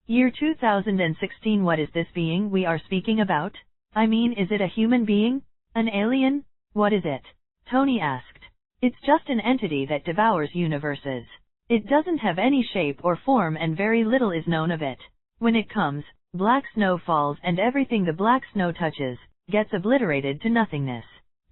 Year 2016. What is this being we are speaking about? I mean, is it a human being? An alien? What is it? Tony asked. It's just an entity that devours universes. It doesn't have any shape or form and very little is known of it. When it comes, black snow falls and everything the black snow touches gets obliterated to nothingness.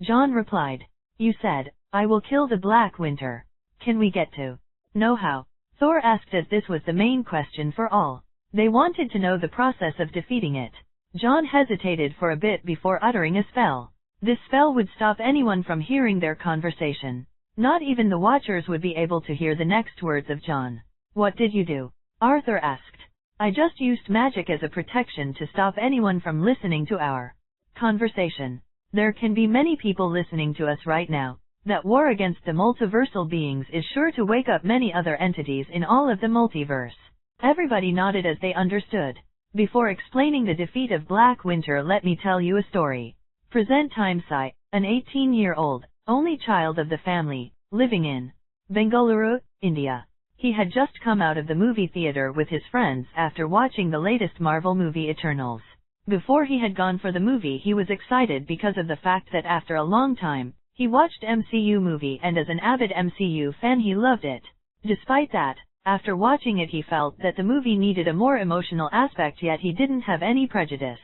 John replied. You said, I will kill the black winter. Can we get to know how? Thor asked as this was the main question for all. They wanted to know the process of defeating it. John hesitated for a bit before uttering a spell. This spell would stop anyone from hearing their conversation. Not even the watchers would be able to hear the next words of John. What did you do? Arthur asked. I just used magic as a protection to stop anyone from listening to our conversation. There can be many people listening to us right now. That war against the multiversal beings is sure to wake up many other entities in all of the multiverse. Everybody nodded as they understood. Before explaining the defeat of Black Winter, let me tell you a story. Present time Sai, an 18-year-old, only child of the family, living in Bengaluru, India. He had just come out of the movie theater with his friends after watching the latest Marvel movie Eternals. Before he had gone for the movie, he was excited because of the fact that after a long time, he watched MCU movie, and as an avid MCU fan he loved it. Despite that, after watching it he felt that the movie needed a more emotional aspect, yet he didn't have any prejudice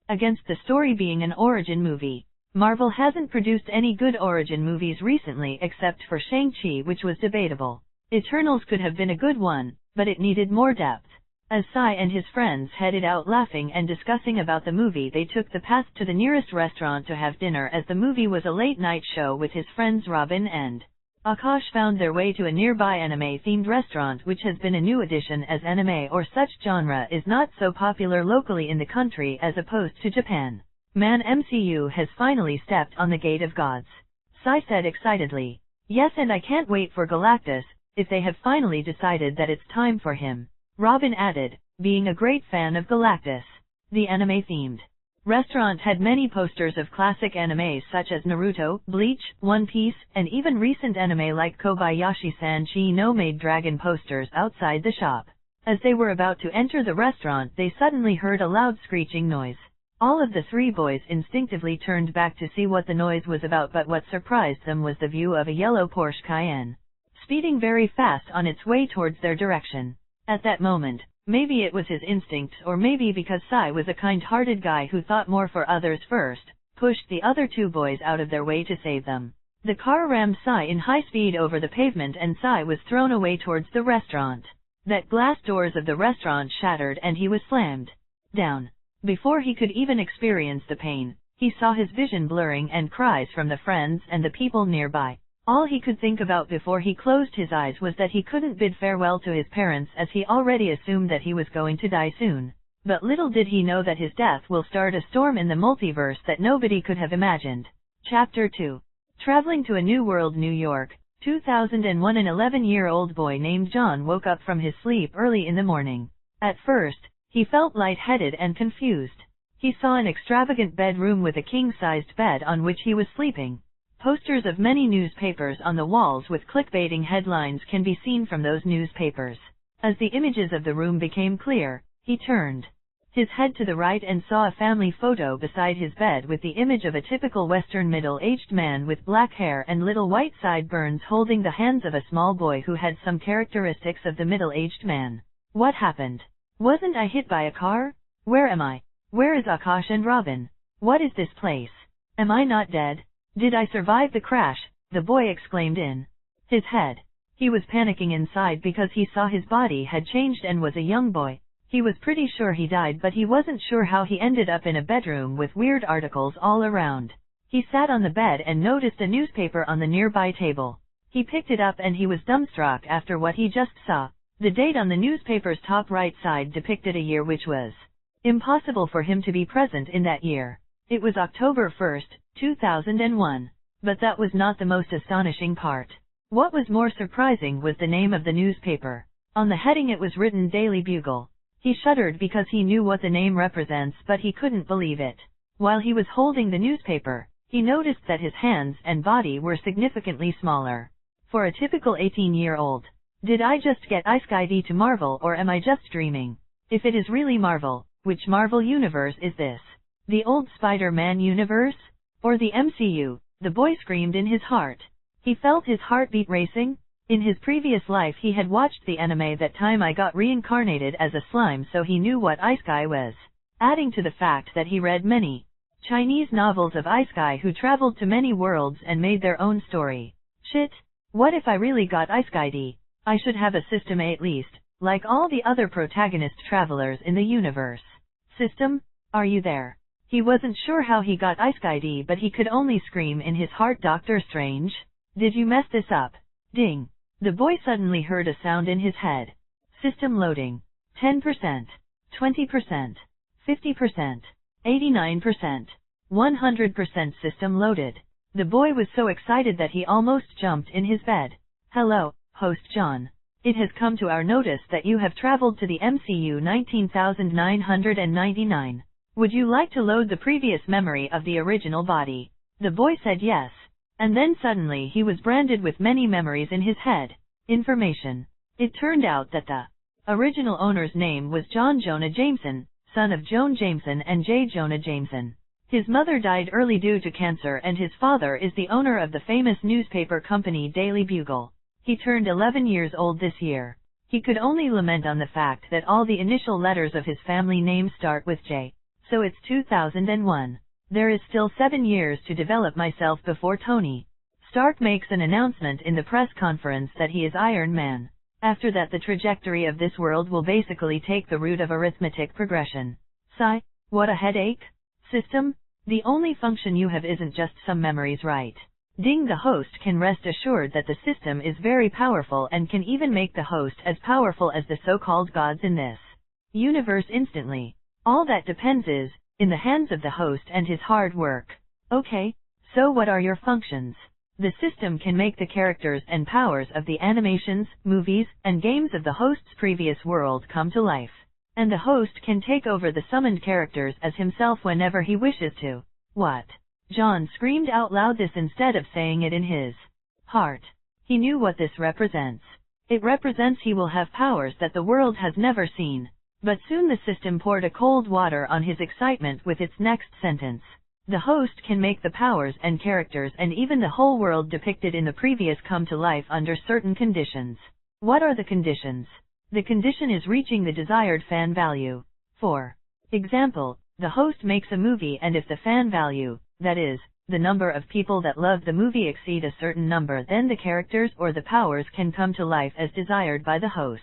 against the story being an origin movie. Marvel hasn't produced any good origin movies recently except for Shang-Chi, which was debatable. Eternals could have been a good one, but it needed more depth. As Sai and his friends headed out laughing and discussing about the movie, they took the path to the nearest restaurant to have dinner, as the movie was a late-night show with his friends Robin and Akash found their way to a nearby anime-themed restaurant, which has been a new addition as anime or such genre is not so popular locally in the country as opposed to Japan. Man, MCU has finally stepped on the gate of gods. Sai said excitedly. Yes, and I can't wait for Galactus, if they have finally decided that it's time for him. Robin added, being a great fan of Galactus. The anime-themed restaurant had many posters of classic animes such as Naruto, Bleach, One Piece, and even recent anime like Kobayashi-san no made dragon posters outside the shop. As they were about to enter the restaurant, they suddenly heard a loud screeching noise. All of the three boys instinctively turned back to see what the noise was about, but what surprised them was the view of a yellow Porsche Cayenne, speeding very fast on its way towards their direction. At that moment, maybe it was his instinct, or maybe because Sai was a kind-hearted guy who thought more for others first, pushed the other two boys out of their way to save them. The car rammed Sai in high speed over the pavement and Sai was thrown away towards the restaurant. That glass doors of the restaurant shattered and he was slammed down. Before he could even experience the pain, he saw his vision blurring and cries from the friends and the people nearby. All he could think about before he closed his eyes was that he couldn't bid farewell to his parents, as he already assumed that he was going to die soon. But little did he know that his death will start a storm in the multiverse that nobody could have imagined. Chapter 2. Traveling to a new world. New York, 2001. An 11-year-old boy named John woke up from his sleep early in the morning. At first, he felt lightheaded and confused. He saw an extravagant bedroom with a king-sized bed on which he was sleeping. Posters of many newspapers on the walls with clickbaiting headlines can be seen from those newspapers. As the images of the room became clear, he turned his head to the right and saw a family photo beside his bed with the image of a typical Western middle-aged man with black hair and little white sideburns holding the hands of a small boy who had some characteristics of the middle-aged man. What happened? Wasn't I hit by a car? Where am I? Where is Akash and Robin? What is this place? Am I not dead? Did I survive the crash? The boy exclaimed in his head. He was panicking inside because he saw his body had changed and was a young boy. He was pretty sure he died, but he wasn't sure how he ended up in a bedroom with weird articles all around. He sat on the bed and noticed a newspaper on the nearby table. He picked it up and he was dumbstruck after what he just saw. The date on the newspaper's top right side depicted a year which was impossible for him to be present in that year. It was October 1st, 2001. But that was not the most astonishing part. What was more surprising was the name of the newspaper. On the heading it was written Daily Bugle. He shuddered because he knew what the name represents, but he couldn't believe it. While he was holding the newspaper, he noticed that his hands and body were significantly smaller. For a typical 18-year-old. Did I just get ice-skivy to Marvel, or am I just dreaming? If it is really Marvel, which Marvel universe is this? The old Spider-Man universe? Or the MCU? The boy screamed in his heart. He felt his heartbeat racing. In his previous life he had watched the anime That Time I Got Reincarnated as a Slime, so he knew what Isekai was. Adding to the fact that he read many Chinese novels of Isekai who traveled to many worlds and made their own story. Shit. What if I really got Isekai? I should have a system at least, like all the other protagonist travelers in the universe. System? Are you there? He wasn't sure how he got Isekai, but he could only scream in his heart, Doctor Strange. Did you mess this up? Ding. The boy suddenly heard a sound in his head. System loading. 10%. 20%. 50%. 89%. 100% system loaded. The boy was so excited that he almost jumped in his bed. Hello, host John. It has come to our notice that you have traveled to the MCU 19,999. Would you like to load the previous memory of the original body? The boy said yes. And then suddenly he was branded with many memories in his head. Information. It turned out that the original owner's name was John Jonah Jameson, son of Joan Jameson and J. Jonah Jameson. His mother died early due to cancer and his father is the owner of the famous newspaper company Daily Bugle. He turned 11 years old this year. He could only lament on the fact that all the initial letters of his family name start with J. So it's 2001. There is still 7 years to develop myself before Tony Stark makes an announcement in the press conference that he is Iron Man. After that the trajectory of this world will basically take the route of arithmetic progression. Sigh, what a headache. System? The only function you have isn't just some memories, right? Ding. The host can rest assured that the system is very powerful and can even make the host as powerful as the so-called gods in this universe instantly. All that depends is in the hands of the host and his hard work. Okay, so what are your functions? The system can make the characters and powers of the animations, movies, and games of the host's previous world come to life. And the host can take over the summoned characters as himself whenever he wishes to. What? John screamed out loud this instead of saying it in his heart. He knew what this represents. It represents he will have powers that the world has never seen. But soon the system poured a cold water on his excitement with its next sentence. The host can make the powers and characters and even the whole world depicted in the previous come to life under certain conditions. What are the conditions? The condition is reaching the desired fan value. For example, the host makes a movie and if the fan value, that is, the number of people that love the movie exceed a certain number, then the characters or the powers can come to life as desired by the host.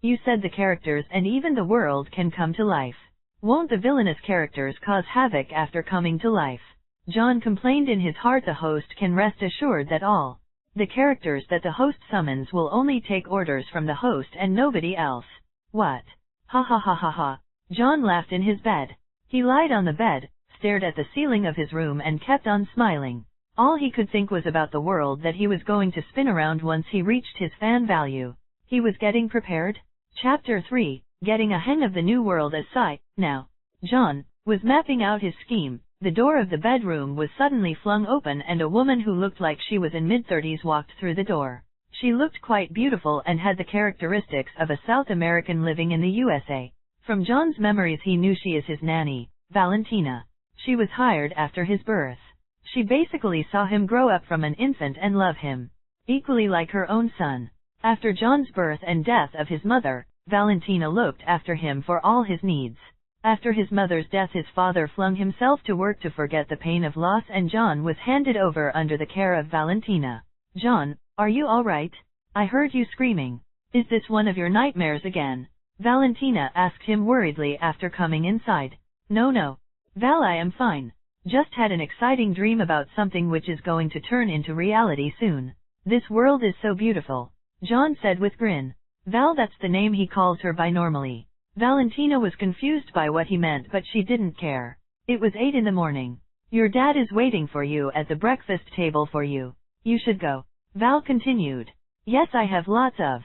You said the characters and even the world can come to life. Won't the villainous characters cause havoc after coming to life? John complained in his heart. The host can rest assured that all the characters that the host summons will only take orders from the host and nobody else. What? Ha ha ha ha ha. John laughed in his bed. He lied on the bed, stared at the ceiling of his room and kept on smiling. All he could think was about the world that he was going to spin around once he reached his fan value. He was getting prepared. Chapter 3, Getting a Hang of the New World as Sight. Now, John was mapping out his scheme. The door of the bedroom was suddenly flung open and a woman who looked like she was in mid-30s walked through the door. She looked quite beautiful and had the characteristics of a South American living in the USA. From John's memories he knew she is his nanny, Valentina. She was hired after his birth. She basically saw him grow up from an infant and love him equally like her own son. After John's birth and death of his mother, Valentina looked after him for all his needs. After his mother's death his father flung himself to work to forget the pain of loss and John was handed over under the care of Valentina. John, are you all right? I heard you screaming. Is this one of your nightmares again? Valentina asked him worriedly after coming inside. No, Val, I am fine. Just had an exciting dream about something which is going to turn into reality soon. This world is so beautiful, John said with grin. Val, that's the name he calls her by normally. Valentina was confused by what he meant but she didn't care. It was 8 in the morning. Your dad is waiting for you at the breakfast table for you. You should go. Val continued. Yes, I have lots of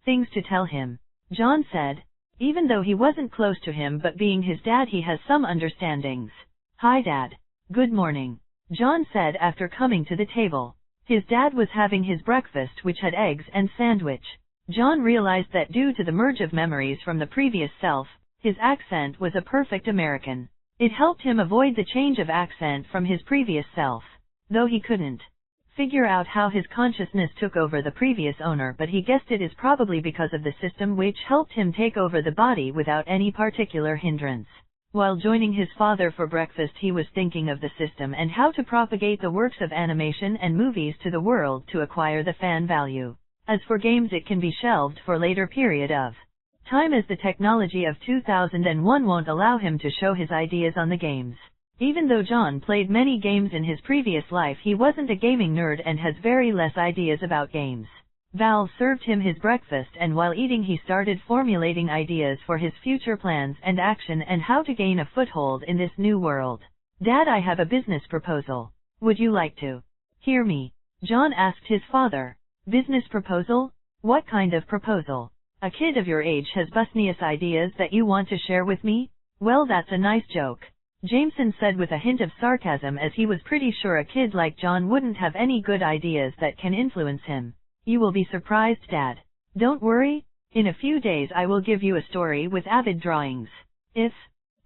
things to tell him, John said. Even though he wasn't close to him, but being his dad he has some understandings. Hi Dad. Good morning, John said after coming to the table. His dad was having his breakfast which had eggs and sandwich. John realized that due to the merge of memories from the previous self, His accent was a perfect American. It helped him avoid the change of accent from his previous self, though he couldn't figure out how his consciousness took over the previous owner, but he guessed it is probably because of the system which helped him take over the body without any particular hindrance. While joining his father for breakfast, he was thinking of the system and how to propagate the works of animation and movies to the world to acquire the fan value. As for games, it can be shelved for later period of time, as the technology of 2001 won't allow him to show his ideas on the games. Even though John played many games in his previous life, he wasn't a gaming nerd and has very less ideas about games. Val served him his breakfast, and while eating he started formulating ideas for his future plans and action and how to gain a foothold in this new world. Dad, I have a business proposal. Would you like to hear me? John asked his father. Business proposal? What kind of proposal? A kid of your age has business ideas that you want to share with me? Well, that's a nice joke, Jameson said with a hint of sarcasm, as he was pretty sure a kid like John wouldn't have any good ideas that can influence him. You will be surprised, Dad. Don't worry, in a few days I will give you a story with avid drawings. If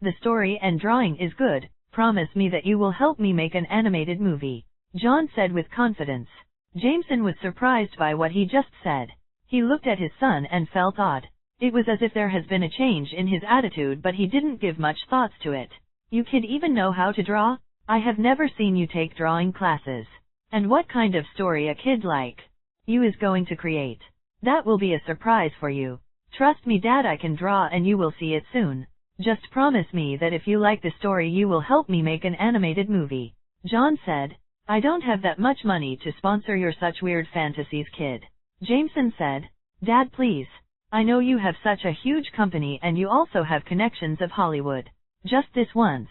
the story and drawing is good, promise me that you will help me make an animated movie, John said with confidence. Jameson was surprised by what he just said. He looked at his son and felt odd. It was as if there has been a change in his attitude, but he didn't give much thoughts to it. You kid even know how to draw? I have never seen you take drawing classes. And what kind of story a kid like you is going to create? That will be a surprise for you. Trust me, Dad, I can draw and you will see it soon. Just promise me that if you like the story you will help me make an animated movie, John said. I don't have that much money to sponsor your such weird fantasies, kid, Jameson said. Dad, please. I know you have such a huge company and you also have connections of Hollywood. Just this once.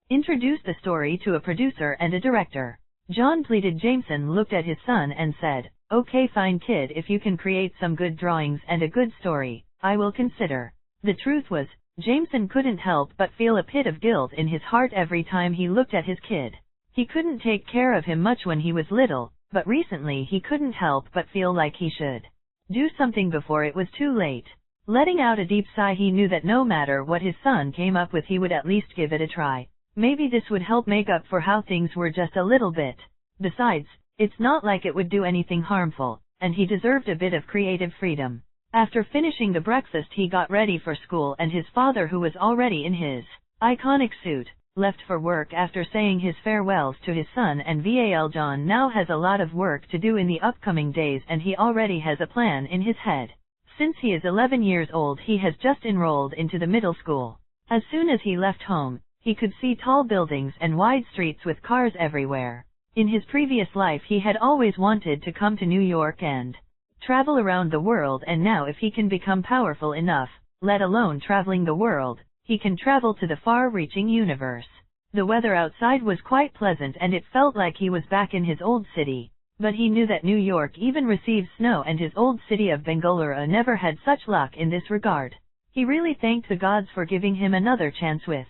Introduce the story to a producer and a director, John pleaded. Jameson looked at his son and said, okay fine kid, if you can create some good drawings and a good story, I will consider. The truth was, Jameson couldn't help but feel a pit of guilt in his heart every time he looked at his kid. He couldn't take care of him much when he was little, but recently he couldn't help but feel like he should do something before it was too late. Letting out a deep sigh, he knew that no matter what his son came up with, he would at least give it a try. Maybe this would help make up for how things were just a little bit. Besides, it's not like it would do anything harmful, and he deserved a bit of creative freedom. After finishing the breakfast, he got ready for school, and his father, who was already in his iconic suit, left for work after saying his farewells to his son and Val. John now has a lot of work to do in the upcoming days, and he already has a plan in his head. Since he is 11 years old, he has just enrolled into the middle school. As soon as he left home, he could see tall buildings and wide streets with cars everywhere. In his previous life, he had always wanted to come to New York and travel around the world, and now if he can become powerful enough, let alone traveling the world, he can travel to the far-reaching universe. The weather outside was quite pleasant and it felt like he was back in his old city. But he knew that New York even receives snow, and his old city of Bengaluru never had such luck in this regard. He really thanked the gods for giving him another chance with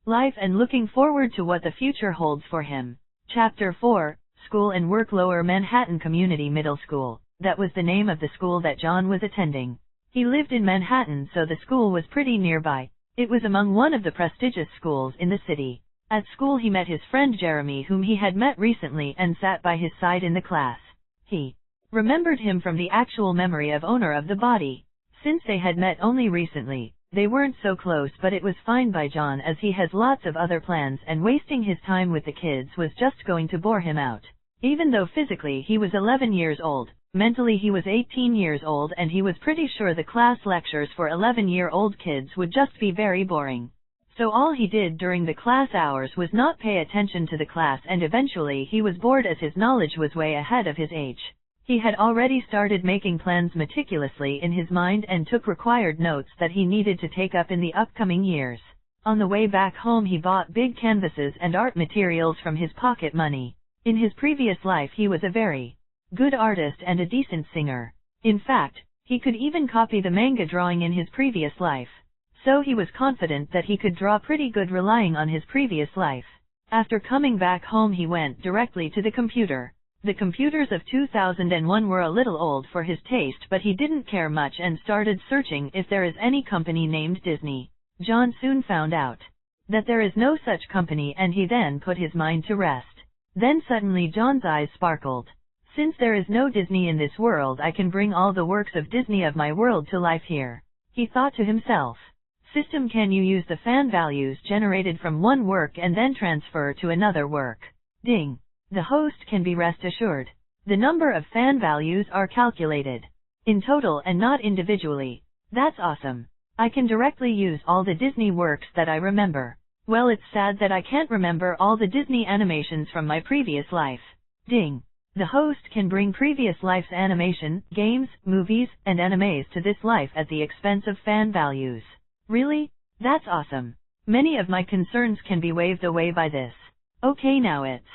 life and looking forward to what the future holds for him. Chapter 4, School and Work. Lower Manhattan Community Middle School. That was the name of the school that John was attending. He lived in Manhattan, so the school was pretty nearby. It was among one of the prestigious schools in the city. At school he met his friend Jeremy, whom he had met recently, and sat by his side in the class. He remembered him from the actual memory of owner of the body. Since they had met only recently, they weren't so close, but it was fine by John as he has lots of other plans, and wasting his time with the kids was just going to bore him out. Even though physically he was 11 years old, mentally he was 18 years old, and he was pretty sure the class lectures for 11-year-old kids would just be very boring. So all he did during the class hours was not pay attention to the class, and eventually he was bored as his knowledge was way ahead of his age. He had already started making plans meticulously in his mind and took required notes that he needed to take up in the upcoming years. On the way back home he bought big canvases and art materials from his pocket money. In his previous life he was a very good artist and a decent singer. In fact, he could even copy the manga drawing in his previous life. So he was confident that he could draw pretty good relying on his previous life. After coming back home he went directly to the computer. The computers of 2001 were a little old for his taste, but he didn't care much and started searching if there is any company named Disney. John soon found out that there is no such company, and he then put his mind to rest. Then suddenly John's eyes sparkled. Since there is no Disney in this world, I can bring all the works of Disney of my world to life here. He thought to himself. System, can you use the fan values generated from one work and then transfer to another work? Ding. The host can be rest assured. The number of fan values are calculated in total and not individually. That's awesome. I can directly use all the Disney works that I remember. Well, it's sad that I can't remember all the Disney animations from my previous life. Ding. The host can bring previous life's animation, games, movies, and animes to this life at the expense of fan values. Really? That's awesome. Many of my concerns can be waved away by this. Okay, now it's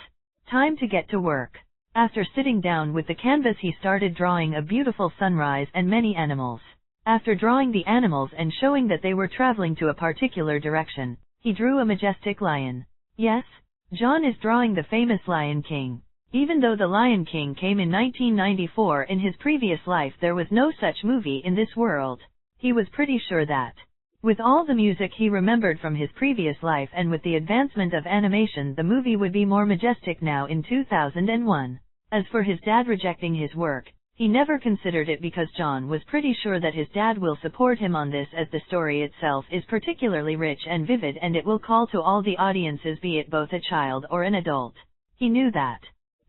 time to get to work. After sitting down with the canvas, he started drawing a beautiful sunrise and many animals. After drawing the animals and showing that they were traveling to a particular direction, he drew a majestic lion. Yes, John is drawing the famous Lion King. Even though the Lion King came in 1994, in his previous life there was no such movie in this world. He was pretty sure that, with all the music he remembered from his previous life and with the advancement of animation, the movie would be more majestic now in 2001. As for his dad rejecting his work, he never considered it because John was pretty sure that his dad will support him on this, as the story itself is particularly rich and vivid and it will call to all the audiences, be it both a child or an adult. He knew that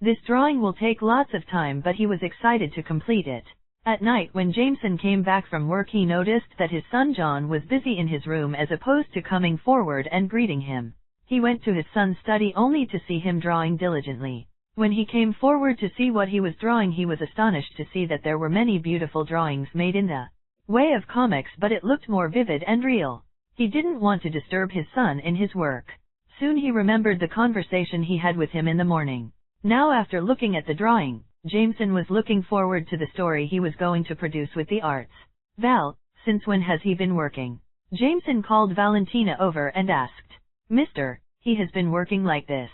this drawing will take lots of time, but he was excited to complete it. At night when Jameson came back from work, he noticed that his son John was busy in his room as opposed to coming forward and greeting him. He went to his son's study only to see him drawing diligently. When he came forward to see what he was drawing, he was astonished to see that there were many beautiful drawings made in the way of comics, but it looked more vivid and real. He didn't want to disturb his son in his work. Soon he remembered the conversation he had with him in the morning. Now, after looking at the drawing, Jameson was looking forward to the story he was going to produce with the arts. Val, since when has he been working? Jameson called Valentina over and asked. Mister, he has been working like this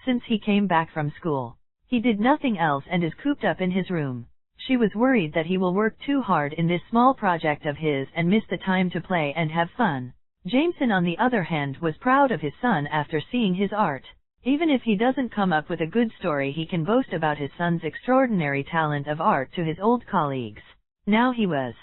since he came back from school. He did nothing else and is cooped up in his room. She was worried that he will work too hard in this small project of his and miss the time to play and have fun. Jameson, on the other hand, was proud of his son after seeing his art. Even if he doesn't come up with a good story, he can boast about his son's extraordinary talent of art to his old colleagues. Now he was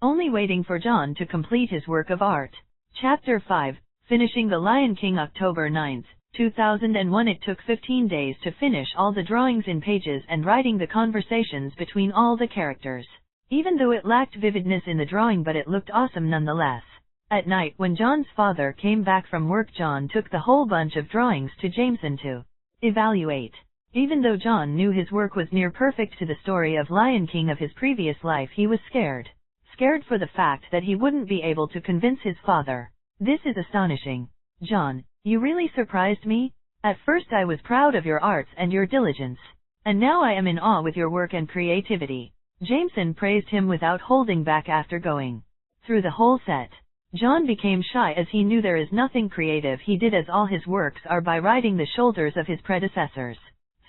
only waiting for John to complete his work of art. Chapter 5, Finishing the Lion King. October 9, 2001. It took 15 days to finish all the drawings in pages and writing the conversations between all the characters. Even though it lacked vividness in the drawing, but it looked awesome nonetheless. At night when John's father came back from work, John took the whole bunch of drawings to Jameson to evaluate. Even though John knew his work was near perfect to the story of Lion King of his previous life, he was scared. Scared for the fact that he wouldn't be able to convince his father. This is astonishing. John, you really surprised me. At first I was proud of your arts and your diligence. And now I am in awe with your work and creativity. Jameson praised him without holding back. After going through the whole set, John became shy as he knew there is nothing creative he did, as all his works are by riding the shoulders of his predecessors.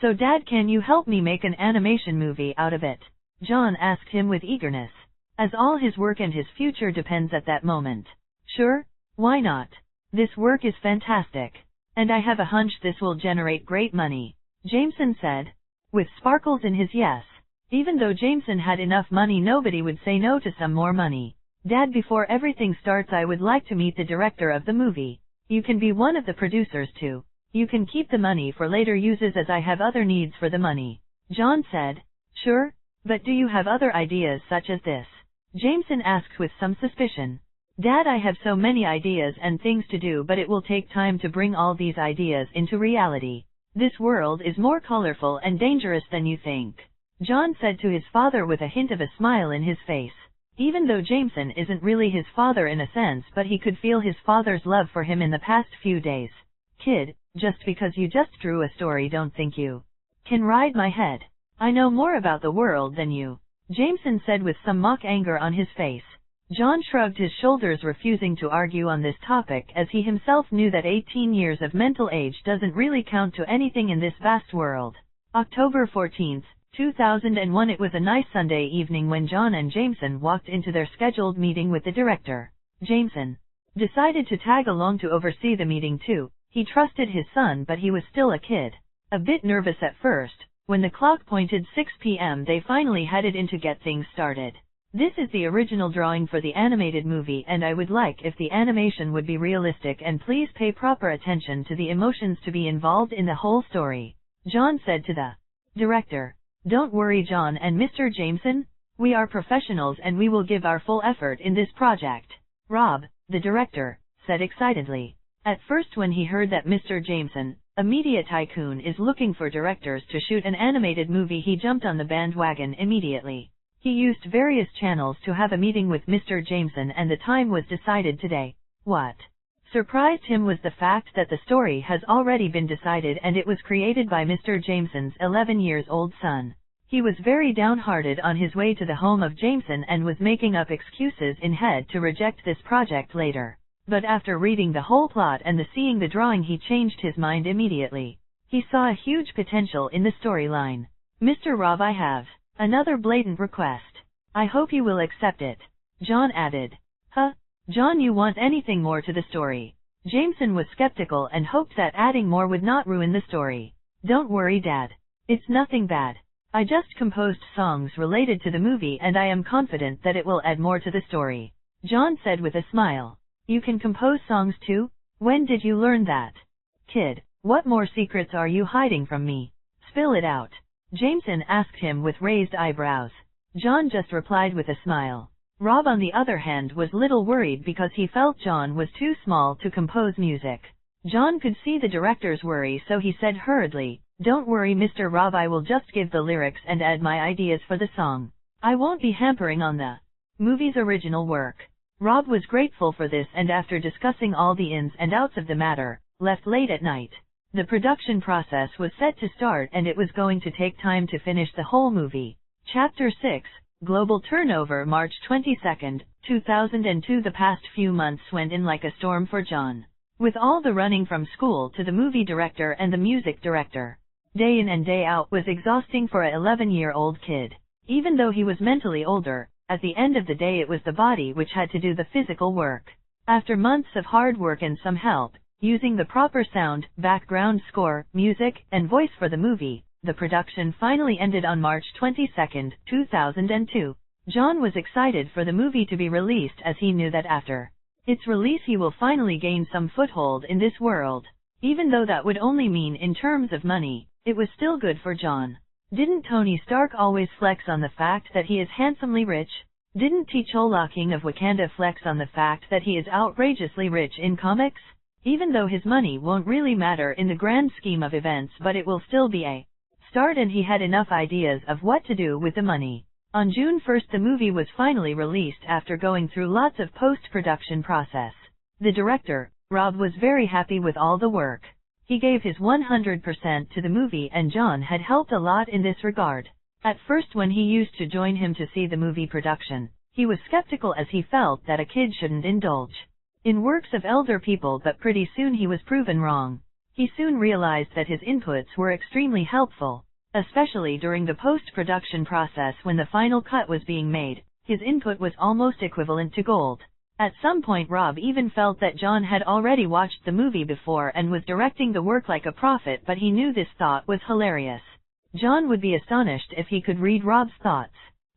So Dad, can you help me make an animation movie out of it? John asked him with eagerness, as all his work and his future depends at that moment. Sure, why not? This work is fantastic. And I have a hunch this will generate great money, Jameson said, with sparkles in his yes. Even though Jameson had enough money, nobody would say no to some more money. Dad, before everything starts, I would like to meet the director of the movie. You can be one of the producers too. You can keep the money for later uses, as I have other needs for the money. John said. Sure, but do you have other ideas such as this? Jameson asked with some suspicion. Dad, I have so many ideas and things to do, but it will take time to bring all these ideas into reality. This world is more colorful and dangerous than you think, John said to his father with a hint of a smile in his face. Even though Jameson isn't really his father in a sense, but he could feel his father's love for him in the past few days. Kid, just because you just drew a story, don't think you can ride my head. I know more about the world than you, Jameson said with some mock anger on his face. John shrugged his shoulders, refusing to argue on this topic, as he himself knew that 18 years of mental age doesn't really count to anything in this vast world. October 14, 2001. It was a nice Sunday evening when John and Jameson walked into their scheduled meeting with the director. Jameson decided to tag along to oversee the meeting too. He trusted his son, but he was still a kid. A bit nervous at first. When the clock pointed 6 p.m. they finally headed in to get things started. This is the original drawing for the animated movie, and I would like if the animation would be realistic and please pay proper attention to the emotions to be involved in the whole story, John said to the director. Don't worry, John and Mr. Jameson, we are professionals and we will give our full effort in this project, Rob, the director, said excitedly. At first when he heard that Mr. Jameson, a media tycoon, is looking for directors to shoot an animated movie, he jumped on the bandwagon immediately. He used various channels to have a meeting with Mr. Jameson and the time was decided today. What surprised him was the fact that the story has already been decided and it was created by Mr. Jameson's 11-year-old son. He was very downhearted on his way to the home of Jameson and was making up excuses in head to reject this project later. But after reading the whole plot and seeing the drawing, he changed his mind immediately. He saw a huge potential in the storyline. Mr. Rob, I have another blatant request. I hope you will accept it, John added. Huh? John, you want anything more to the story? Jameson was skeptical and hoped that adding more would not ruin the story. Don't worry, Dad. It's nothing bad. I just composed songs related to the movie and I am confident that it will add more to the story, John said with a smile. You can compose songs too? When did you learn that? Kid, what more secrets are you hiding from me? Spill it out, Jameson asked him with raised eyebrows. John just replied with a smile. Rob, on the other hand, was little worried because he felt John was too small to compose music. John could see the director's worry, so he said hurriedly, Don't worry, Mr. Rob, I will just give the lyrics and add my ideas for the song. I won't be hampering on the movie's original work. Rob was grateful for this and after discussing all the ins and outs of the matter, left late at night. The production process was set to start and it was going to take time to finish the whole movie. Chapter 6, Global Turnover. March 22, 2002. The past few months went in like a storm for John. With all the running from school to the movie director and the music director, day in and day out was exhausting for a 11-year-old kid. Even though he was mentally older, at the end of the day it was the body which had to do the physical work. After months of hard work and some help, using the proper sound, background score, music, and voice for the movie, the production finally ended on March 22, 2002. John was excited for the movie to be released as he knew that after its release he will finally gain some foothold in this world. Even though that would only mean in terms of money, it was still good for John. Didn't Tony Stark always flex on the fact that he is handsomely rich? Didn't T'Challa, King of Wakanda, flex on the fact that he is outrageously rich in comics? Even though his money won't really matter in the grand scheme of events, but it will still be a start, and he had enough ideas of what to do with the money. On June 1, the movie was finally released after going through lots of post-production process. The director, Rob, was very happy with all the work. He gave his 100% to the movie and John had helped a lot in this regard. At first when he used to join him to see the movie production, he was skeptical as he felt that a kid shouldn't indulge in works of elder people, but pretty soon he was proven wrong. He soon realized that his inputs were extremely helpful, especially during the post-production process when the final cut was being made. His input was almost equivalent to gold. At some point Rob even felt that John had already watched the movie before and was directing the work like a prophet, but he knew this thought was hilarious. John would be astonished if he could read Rob's thoughts.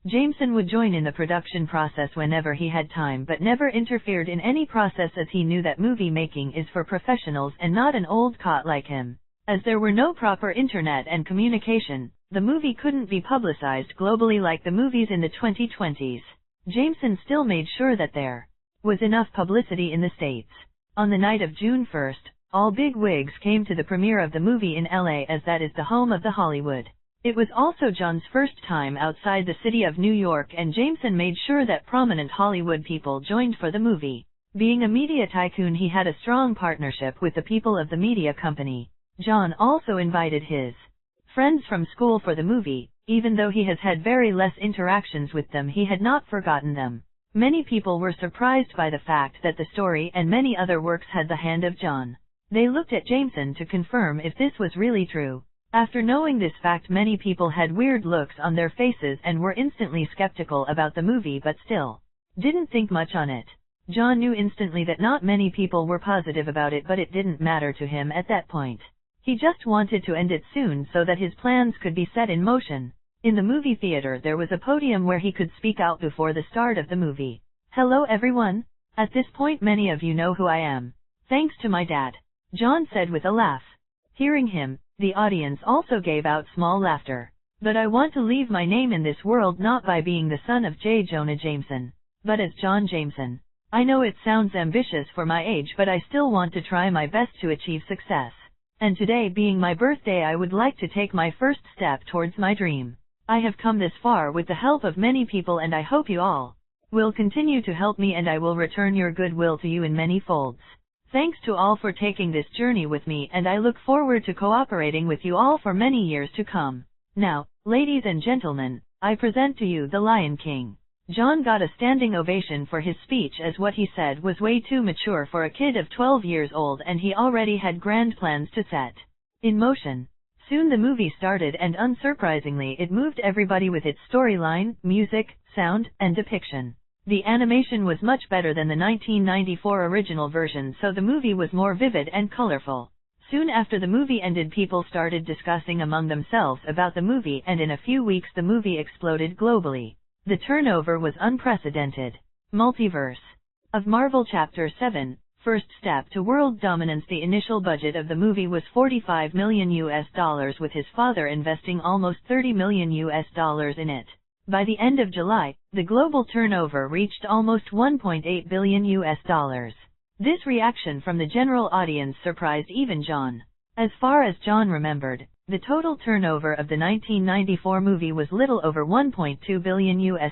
Jameson would join in the production process whenever he had time but never interfered in any process as he knew that movie making is for professionals and not an old cot like him. As there were no proper internet and communication, the movie couldn't be publicized globally like the movies in the 2020s. Jameson still made sure that there was enough publicity in the States. On the night of June 1, all big wigs came to the premiere of the movie in LA, as that is the home of the Hollywood. It was also John's first time outside the city of New York, and Jameson made sure that prominent Hollywood people joined for the movie. Being a media tycoon, he had a strong partnership with the people of the media company. John also invited his friends from school for the movie. Even though he has had very less interactions with them, he had not forgotten them. Many people were surprised by the fact that the story and many other works had the hand of John. They looked at Jameson to confirm if this was really true. After knowing this fact, many people had weird looks on their faces and were instantly skeptical about the movie, but still didn't think much on it. John knew instantly that not many people were positive about it, but it didn't matter to him at that point. He just wanted to end it soon so that his plans could be set in motion. In the movie theater there was a podium where he could speak out before the start of the movie. "Hello everyone. At this point many of you know who I am. Thanks to my dad," John said with a laugh. Hearing him, the audience also gave out small laughter. "But I want to leave my name in this world not by being the son of J. Jonah Jameson, but as John Jameson. I know it sounds ambitious for my age, but I still want to try my best to achieve success. And today being my birthday I would like to take my first step towards my dream. I have come this far with the help of many people and I hope you all will continue to help me and I will return your goodwill to you in many folds. Thanks to all for taking this journey with me and I look forward to cooperating with you all for many years to come. Now, ladies and gentlemen, I present to you the Lion King." John got a standing ovation for his speech as what he said was way too mature for a kid of 12 years old and he already had grand plans to set in motion. Soon the movie started and unsurprisingly it moved everybody with its storyline, music, sound, and depiction. The animation was much better than the 1994 original version, so the movie was more vivid and colorful. Soon after the movie ended people started discussing among themselves about the movie and in a few weeks the movie exploded globally. The turnover was unprecedented. Multiverse of Marvel Chapter 7, First Step to World Dominance. The initial budget of the movie was $45 million with his father investing almost $30 million in it. By the end of July, the global turnover reached almost $1.8 billion. This reaction from the general audience surprised even John. As far as John remembered, the total turnover of the 1994 movie was little over $1.2 billion.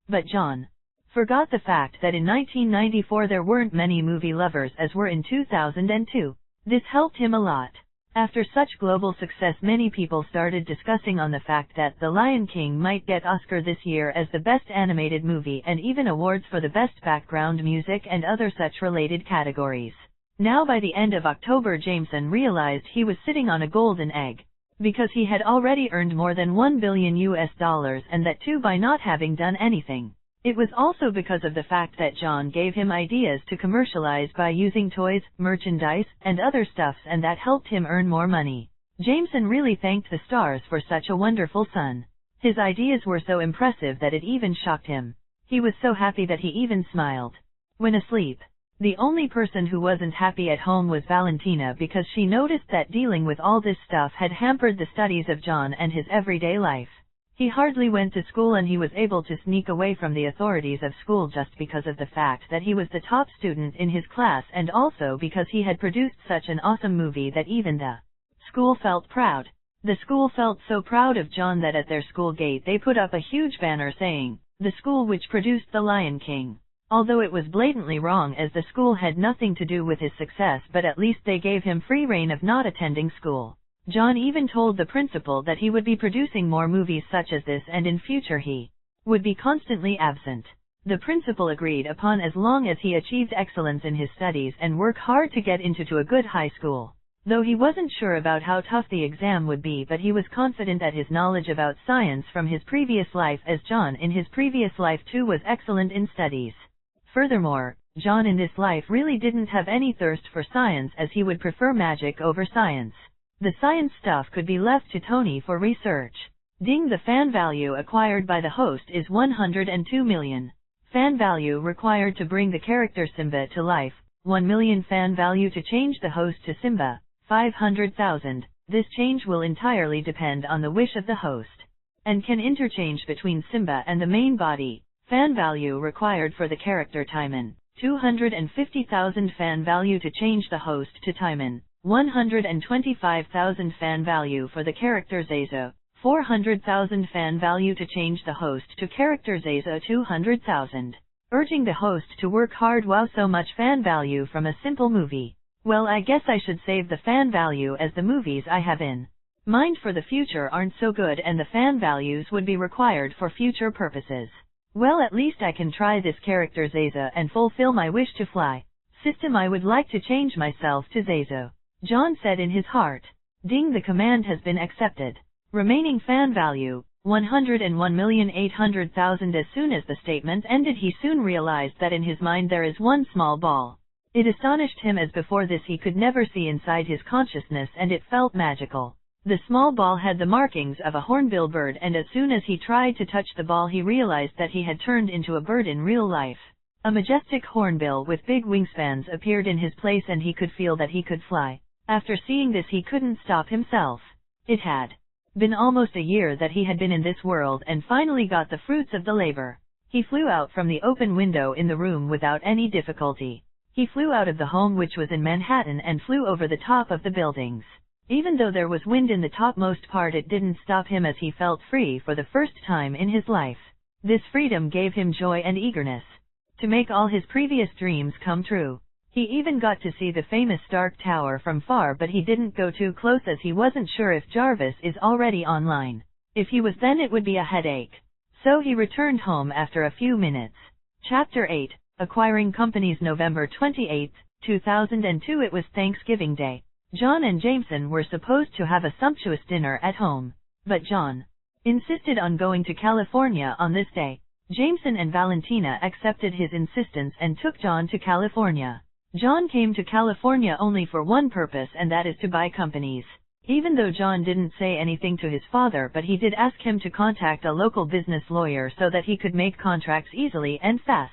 But John forgot the fact that in 1994 there weren't many movie lovers as were in 2002. This helped him a lot. After such global success many people started discussing on the fact that The Lion King might get Oscar this year as the best animated movie and even awards for the best background music and other such related categories. Now by the end of October Jameson realized he was sitting on a golden egg, because he had already earned more than $1 billion and that too by not having done anything. It was also because of the fact that John gave him ideas to commercialize by using toys, merchandise, and other stuffs and that helped him earn more money. Jameson really thanked the stars for such a wonderful son. His ideas were so impressive that it even shocked him. He was so happy that he even smiled. When asleep, the only person who wasn't happy at home was Valentina because she noticed that dealing with all this stuff had hampered the studies of John and his everyday life. He hardly went to school and he was able to sneak away from the authorities of school just because of the fact that he was the top student in his class and also because he had produced such an awesome movie that even the school felt proud. The school felt so proud of John that at their school gate they put up a huge banner saying, "The school which produced The Lion King." Although it was blatantly wrong as the school had nothing to do with his success, but at least they gave him free rein of not attending school. John even told the principal that he would be producing more movies such as this and in future he would be constantly absent. The principal agreed upon as long as he achieved excellence in his studies and work hard to get into a good high school. Though he wasn't sure about how tough the exam would be, but he was confident that his knowledge about science from his previous life, as John in his previous life too was excellent in studies. Furthermore, John in this life really didn't have any thirst for science as he would prefer magic over science. The science stuff could be left to Tony for research. Ding! The fan value acquired by the host is 102 million. Fan value required to bring the character Simba to life, 1 million. Fan value to change the host to Simba, 500,000. This change will entirely depend on the wish of the host, and can interchange between Simba and the main body. Fan value required for the character Timon, 250,000. Fan value to change the host to Timon, 125,000. Fan value for the character Zazu, 400,000. Fan value to change the host to character Zazu, 200,000. Urging the host to work hard. Wow, so much fan value from a simple movie. Well, I guess I should save the fan value as the movies I have in mind for the future aren't so good and the fan values would be required for future purposes. Well, at least I can try this character Zazu and fulfill my wish to fly. System, I would like to change myself to Zazu, John said in his heart. Ding! The command has been accepted. Remaining fan value, 101,800,000. As soon as the statement ended, he soon realized that in his mind there is one small ball. It astonished him, as before this he could never see inside his consciousness, and it felt magical. The small ball had the markings of a hornbill bird, and as soon as he tried to touch the ball he realized that he had turned into a bird in real life. A majestic hornbill with big wingspans appeared in his place, and he could feel that he could fly. After seeing this he couldn't stop himself. It had been almost a year that he had been in this world and finally got the fruits of the labor. He flew out from the open window in the room without any difficulty. He flew out of the home, which was in Manhattan, and flew over the top of the buildings. Even though there was wind in the topmost part, it didn't stop him, as he felt free for the first time in his life. This freedom gave him joy and eagerness to make all his previous dreams come true. He even got to see the famous Stark Tower from far, but he didn't go too close as he wasn't sure if Jarvis is already online. If he was, then it would be a headache. So he returned home after a few minutes. Chapter 8. Acquiring Companies. November 28, 2002. It was Thanksgiving Day. John and Jameson were supposed to have a sumptuous dinner at home, but John insisted on going to California on this day. Jameson and Valentina accepted his insistence and took John to California. John came to California only for one purpose, and that is to buy companies. Even though John didn't say anything to his father, but he did ask him to contact a local business lawyer so that he could make contracts easily and fast.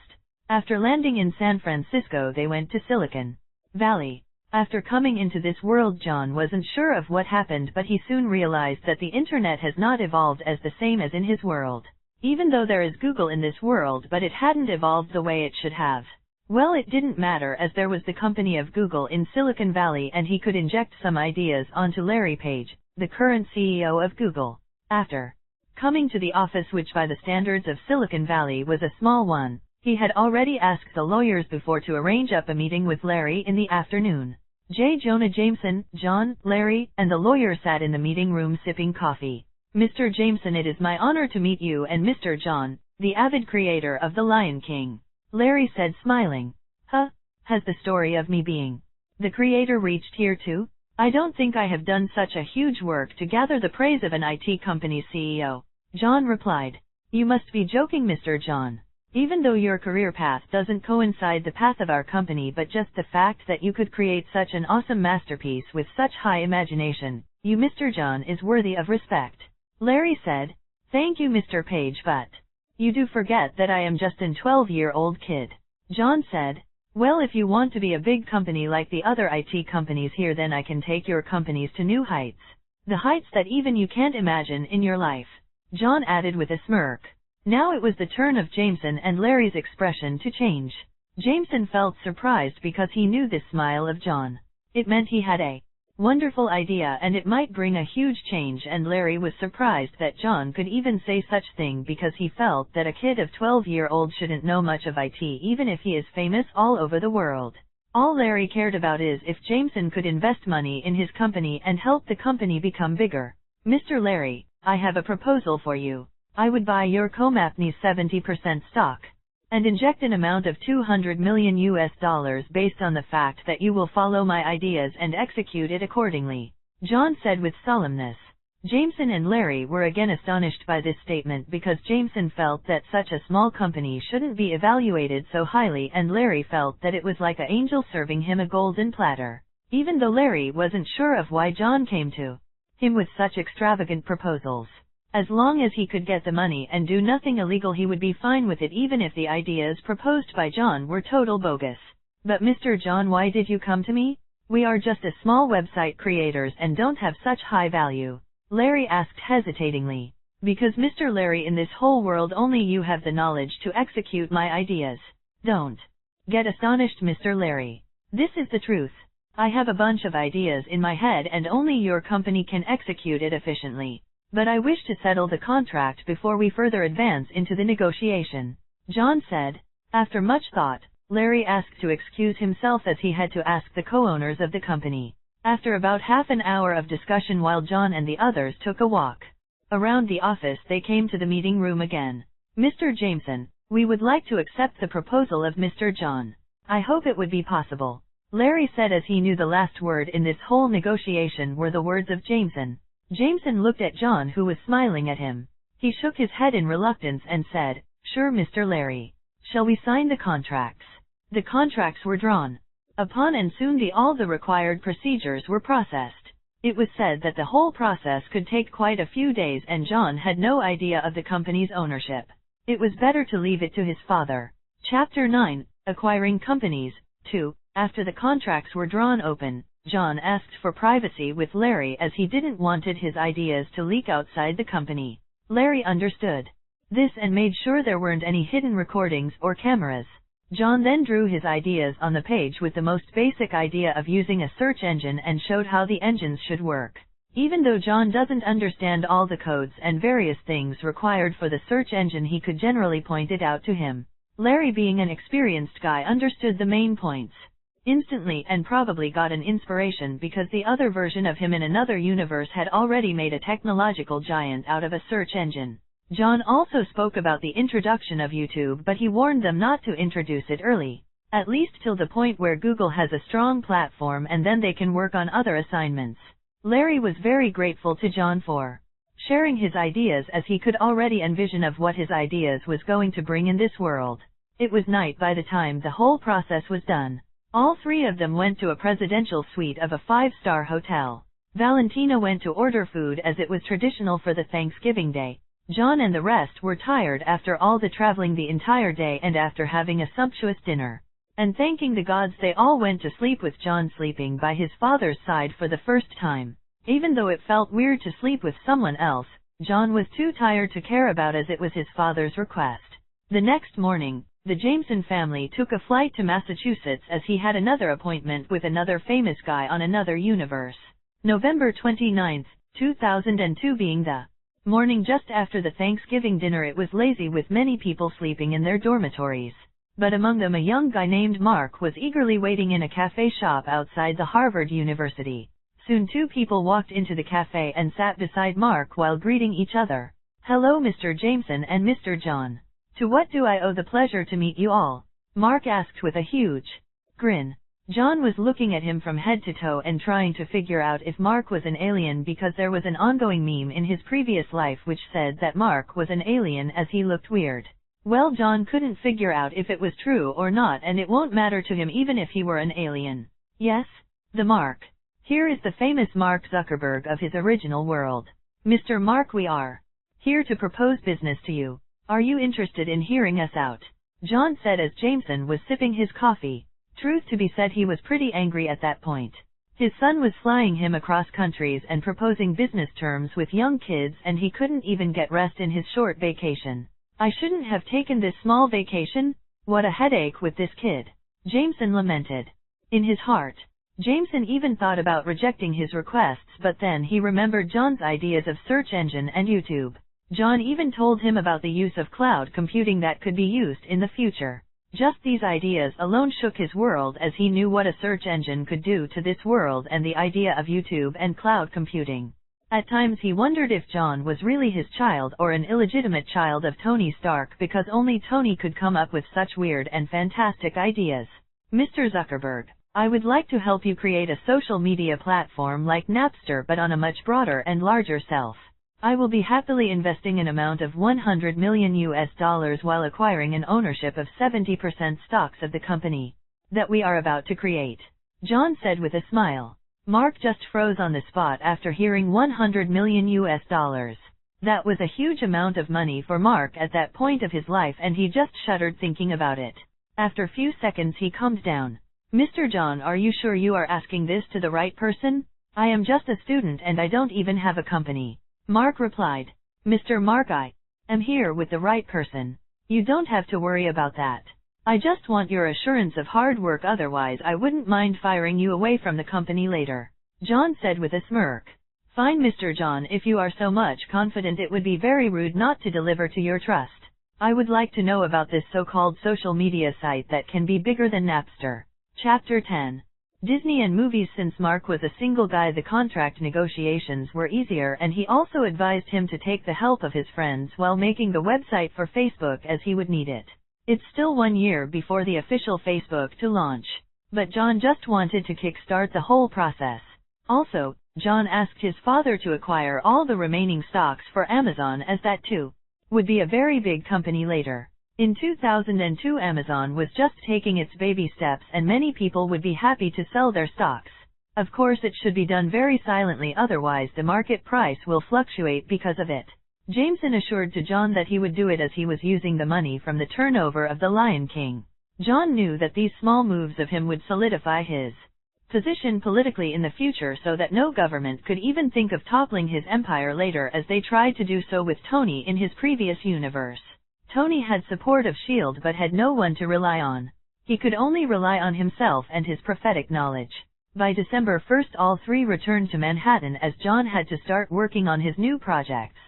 After landing in San Francisco, they went to Silicon Valley. After coming into this world, John wasn't sure of what happened, but he soon realized that the internet has not evolved as the same as in his world. Even though there is Google in this world, but it hadn't evolved the way it should have. Well, it didn't matter, as there was the company of Google in Silicon Valley, and he could inject some ideas onto Larry Page, the current CEO of Google. After coming to the office, which by the standards of Silicon Valley was a small one, he had already asked the lawyers before to arrange up a meeting with Larry in the afternoon. J. Jonah Jameson, John, Larry, and the lawyer sat in the meeting room sipping coffee. Mr. Jameson, it is my honor to meet you and Mr. John, the avid creator of The Lion King. Larry said, smiling. Huh? Has the story of me being the creator reached here too? I don't think I have done such a huge work to gather the praise of an IT company's CEO. John replied. You must be joking, Mr. John. Even though your career path doesn't coincide the path of our company, but just the fact that you could create such an awesome masterpiece with such high imagination, you, Mr. John, is worthy of respect. Larry said. Thank you, Mr. Page, but you do forget that I am just an 12-year-old kid. John said. Well, if you want to be a big company like the other IT companies here, then I can take your companies to new heights. The heights that even you can't imagine in your life. John added with a smirk. Now it was the turn of Jameson and Larry's expression to change. Jameson felt surprised because he knew this smile of John. It meant he had a wonderful idea and it might bring a huge change, and Larry was surprised that John could even say such thing, because he felt that a kid of 12-year-old shouldn't know much of IT even if he is famous all over the world. All Larry cared about is if Jameson could invest money in his company and help the company become bigger. Mr. Larry, I have a proposal for you. I would buy your company's 70% stock and inject an amount of $200 million based on the fact that you will follow my ideas and execute it accordingly. John said with solemnness. Jameson and Larry were again astonished by this statement, because Jameson felt that such a small company shouldn't be evaluated so highly, and Larry felt that it was like an angel serving him a golden platter. Even though Larry wasn't sure of why John came to him with such extravagant proposals. As long as he could get the money and do nothing illegal, he would be fine with it, even if the ideas proposed by John were total bogus. But Mr. John, why did you come to me? We are just a small website creators and don't have such high value. Larry asked hesitatingly. Because Mr. Larry, in this whole world only you have the knowledge to execute my ideas. Don't get astonished, Mr. Larry. This is the truth. I have a bunch of ideas in my head and only your company can execute it efficiently. But I wish to settle the contract before we further advance into the negotiation. John said. After much thought, Larry asked to excuse himself as he had to ask the co-owners of the company. After about half an hour of discussion while John and the others took a walk around the office, they came to the meeting room again. Mr. Jameson, we would like to accept the proposal of Mr. John. I hope it would be possible. Larry said, as he knew the last word in this whole negotiation were the words of Jameson. Jameson looked at John, who was smiling at him. He shook his head in reluctance and said, "Sure, Mr. Larry. Shall we sign the contracts?" The contracts were drawn upon and soon all the required procedures were processed. It was said that the whole process could take quite a few days and John had no idea of the company's ownership. It was better to leave it to his father. Chapter 9, Acquiring Companies. 2. After the contracts were drawn open, John asked for privacy with Larry as he didn't wanted his ideas to leak outside the company. Larry understood this and made sure there weren't any hidden recordings or cameras. John then drew his ideas on the page with the most basic idea of using a search engine and showed how the engines should work. Even though John doesn't understand all the codes and various things required for the search engine, he could generally point it out to him. Larry, being an experienced guy, understood the main points instantly and probably got an inspiration because the other version of him in another universe had already made a technological giant out of a search engine. John also spoke about the introduction of YouTube, but he warned them not to introduce it early, at least till the point where Google has a strong platform and then they can work on other assignments. Larry was very grateful to John for sharing his ideas, as he could already envision of what his ideas was going to bring in this world. It was night by the time the whole process was done. All three of them went to a presidential suite of a 5-star hotel. Valentina went to order food as it was traditional for the Thanksgiving Day. John and the rest were tired after all the traveling the entire day and after having a sumptuous dinner and thanking the gods, they all went to sleep, with John sleeping by his father's side for the first time. Even though it felt weird to sleep with someone else, John was too tired to care about, as it was his father's request. The next morning, the Jameson family took a flight to Massachusetts as he had another appointment with another famous guy on another universe. November 29, 2002 being the morning just after the Thanksgiving dinner, it was lazy with many people sleeping in their dormitories. But among them a young guy named Mark was eagerly waiting in a cafe shop outside the Harvard University. Soon two people walked into the cafe and sat beside Mark while greeting each other. "Hello, Mr. Jameson and Mr. John. To what do I owe the pleasure to meet you all?" Mark asked with a huge grin. John was looking at him from head to toe and trying to figure out if Mark was an alien, because there was an ongoing meme in his previous life which said that Mark was an alien as he looked weird. Well, John couldn't figure out if it was true or not, and it won't matter to him even if he were an alien. Yes, the Mark. Here is the famous Mark Zuckerberg of his original world. "Mr. Mark, we are here to propose business to you. Are you interested in hearing us out?" John said as Jameson was sipping his coffee. Truth to be said, he was pretty angry at that point. His son was flying him across countries and proposing business terms with young kids, and he couldn't even get rest in his short vacation. "I shouldn't have taken this small vacation. What a headache with this kid," Jameson lamented. In his heart, Jameson even thought about rejecting his requests, but then he remembered John's ideas of search engine and YouTube. John even told him about the use of cloud computing that could be used in the future. Just these ideas alone shook his world, as he knew what a search engine could do to this world and the idea of YouTube and cloud computing. At times he wondered if John was really his child or an illegitimate child of Tony Stark, because only Tony could come up with such weird and fantastic ideas. "Mr. Zuckerberg, I would like to help you create a social media platform like Napster, but on a much broader and larger self. I will be happily investing an amount of $100 million while acquiring an ownership of 70% stocks of the company that we are about to create," John said with a smile. Mark just froze on the spot after hearing $100 million. That was a huge amount of money for Mark at that point of his life, and he just shuddered thinking about it. After a few seconds he calmed down. "Mr. John, are you sure you are asking this to the right person? I am just a student and I don't even have a company," Mark replied. "Mr. Mark, I am here with the right person. You don't have to worry about that. I just want your assurance of hard work, otherwise I wouldn't mind firing you away from the company later," John said with a smirk. "Fine, Mr. John, if you are so much confident, it would be very rude not to deliver to your trust. I would like to know about this so-called social media site that can be bigger than Napster." Chapter 10. Disney and movies. Since Mark was a single guy, the contract negotiations were easier, and he also advised him to take the help of his friends while making the website for Facebook, as he would need it. It's still 1 year before the official Facebook to launch, but John just wanted to kickstart the whole process. Also, John asked his father to acquire all the remaining stocks for Amazon, as that too would be a very big company later. In 2002, Amazon was just taking its baby steps and many people would be happy to sell their stocks. Of course it should be done very silently, otherwise the market price will fluctuate because of it. Jameson assured to John that he would do it as he was using the money from the turnover of The Lion King. John knew that these small moves of him would solidify his position politically in the future so that no government could even think of toppling his empire later, as they tried to do so with Tony in his previous universe. Tony had support of S.H.I.E.L.D. but had no one to rely on. He could only rely on himself and his prophetic knowledge. By December 1st, all three returned to Manhattan as John had to start working on his new projects.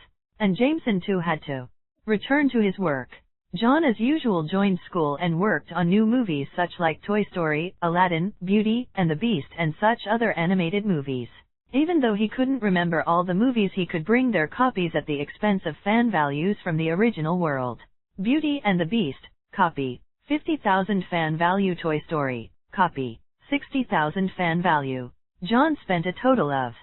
And Jameson too had to return to his work. John as usual joined school and worked on new movies such like Toy Story, Aladdin, Beauty and the Beast and such other animated movies. Even though he couldn't remember all the movies, he could bring their copies at the expense of fan values from the original world. Beauty and the Beast, copy, 50,000 fan value. Toy Story, copy, 60,000 fan value. John spent a total of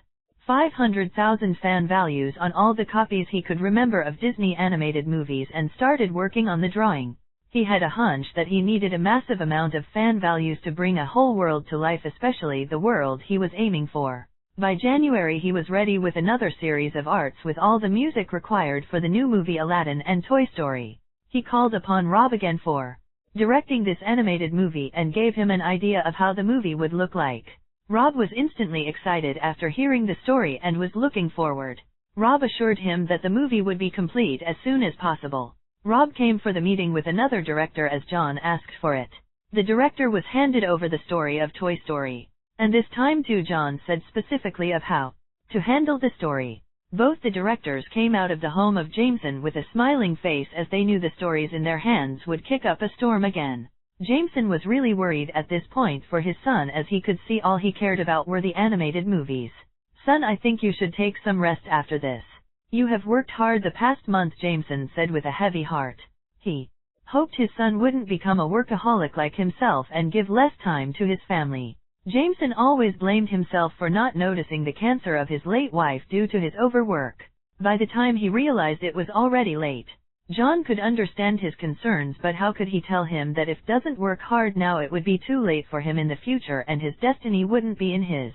500,000 fan values on all the copies he could remember of Disney animated movies and started working on the drawing. He had a hunch that he needed a massive amount of fan values to bring a whole world to life, especially the world he was aiming for. By January he was ready with another series of arts with all the music required for the new movie Aladdin and Toy Story. He called upon Rob again for directing this animated movie and gave him an idea of how the movie would look like. Rob was instantly excited after hearing the story and was looking forward. Rob assured him that the movie would be complete as soon as possible. Rob came for the meeting with another director as John asked for it. The director was handed over the story of Toy Story. And this time too John said specifically of how to handle the story. Both the directors came out of the home of Jameson with a smiling face as they knew the stories in their hands would kick up a storm again. Jameson was really worried at this point for his son, as he could see all he cared about were the animated movies. "Son, I think you should take some rest after this. You have worked hard the past month," Jameson said with a heavy heart. He hoped his son wouldn't become a workaholic like himself and give less time to his family. Jameson always blamed himself for not noticing the cancer of his late wife due to his overwork. By the time he realized it was already late. John could understand his concerns, but how could he tell him that if doesn't work hard now it would be too late for him in the future and his destiny wouldn't be in his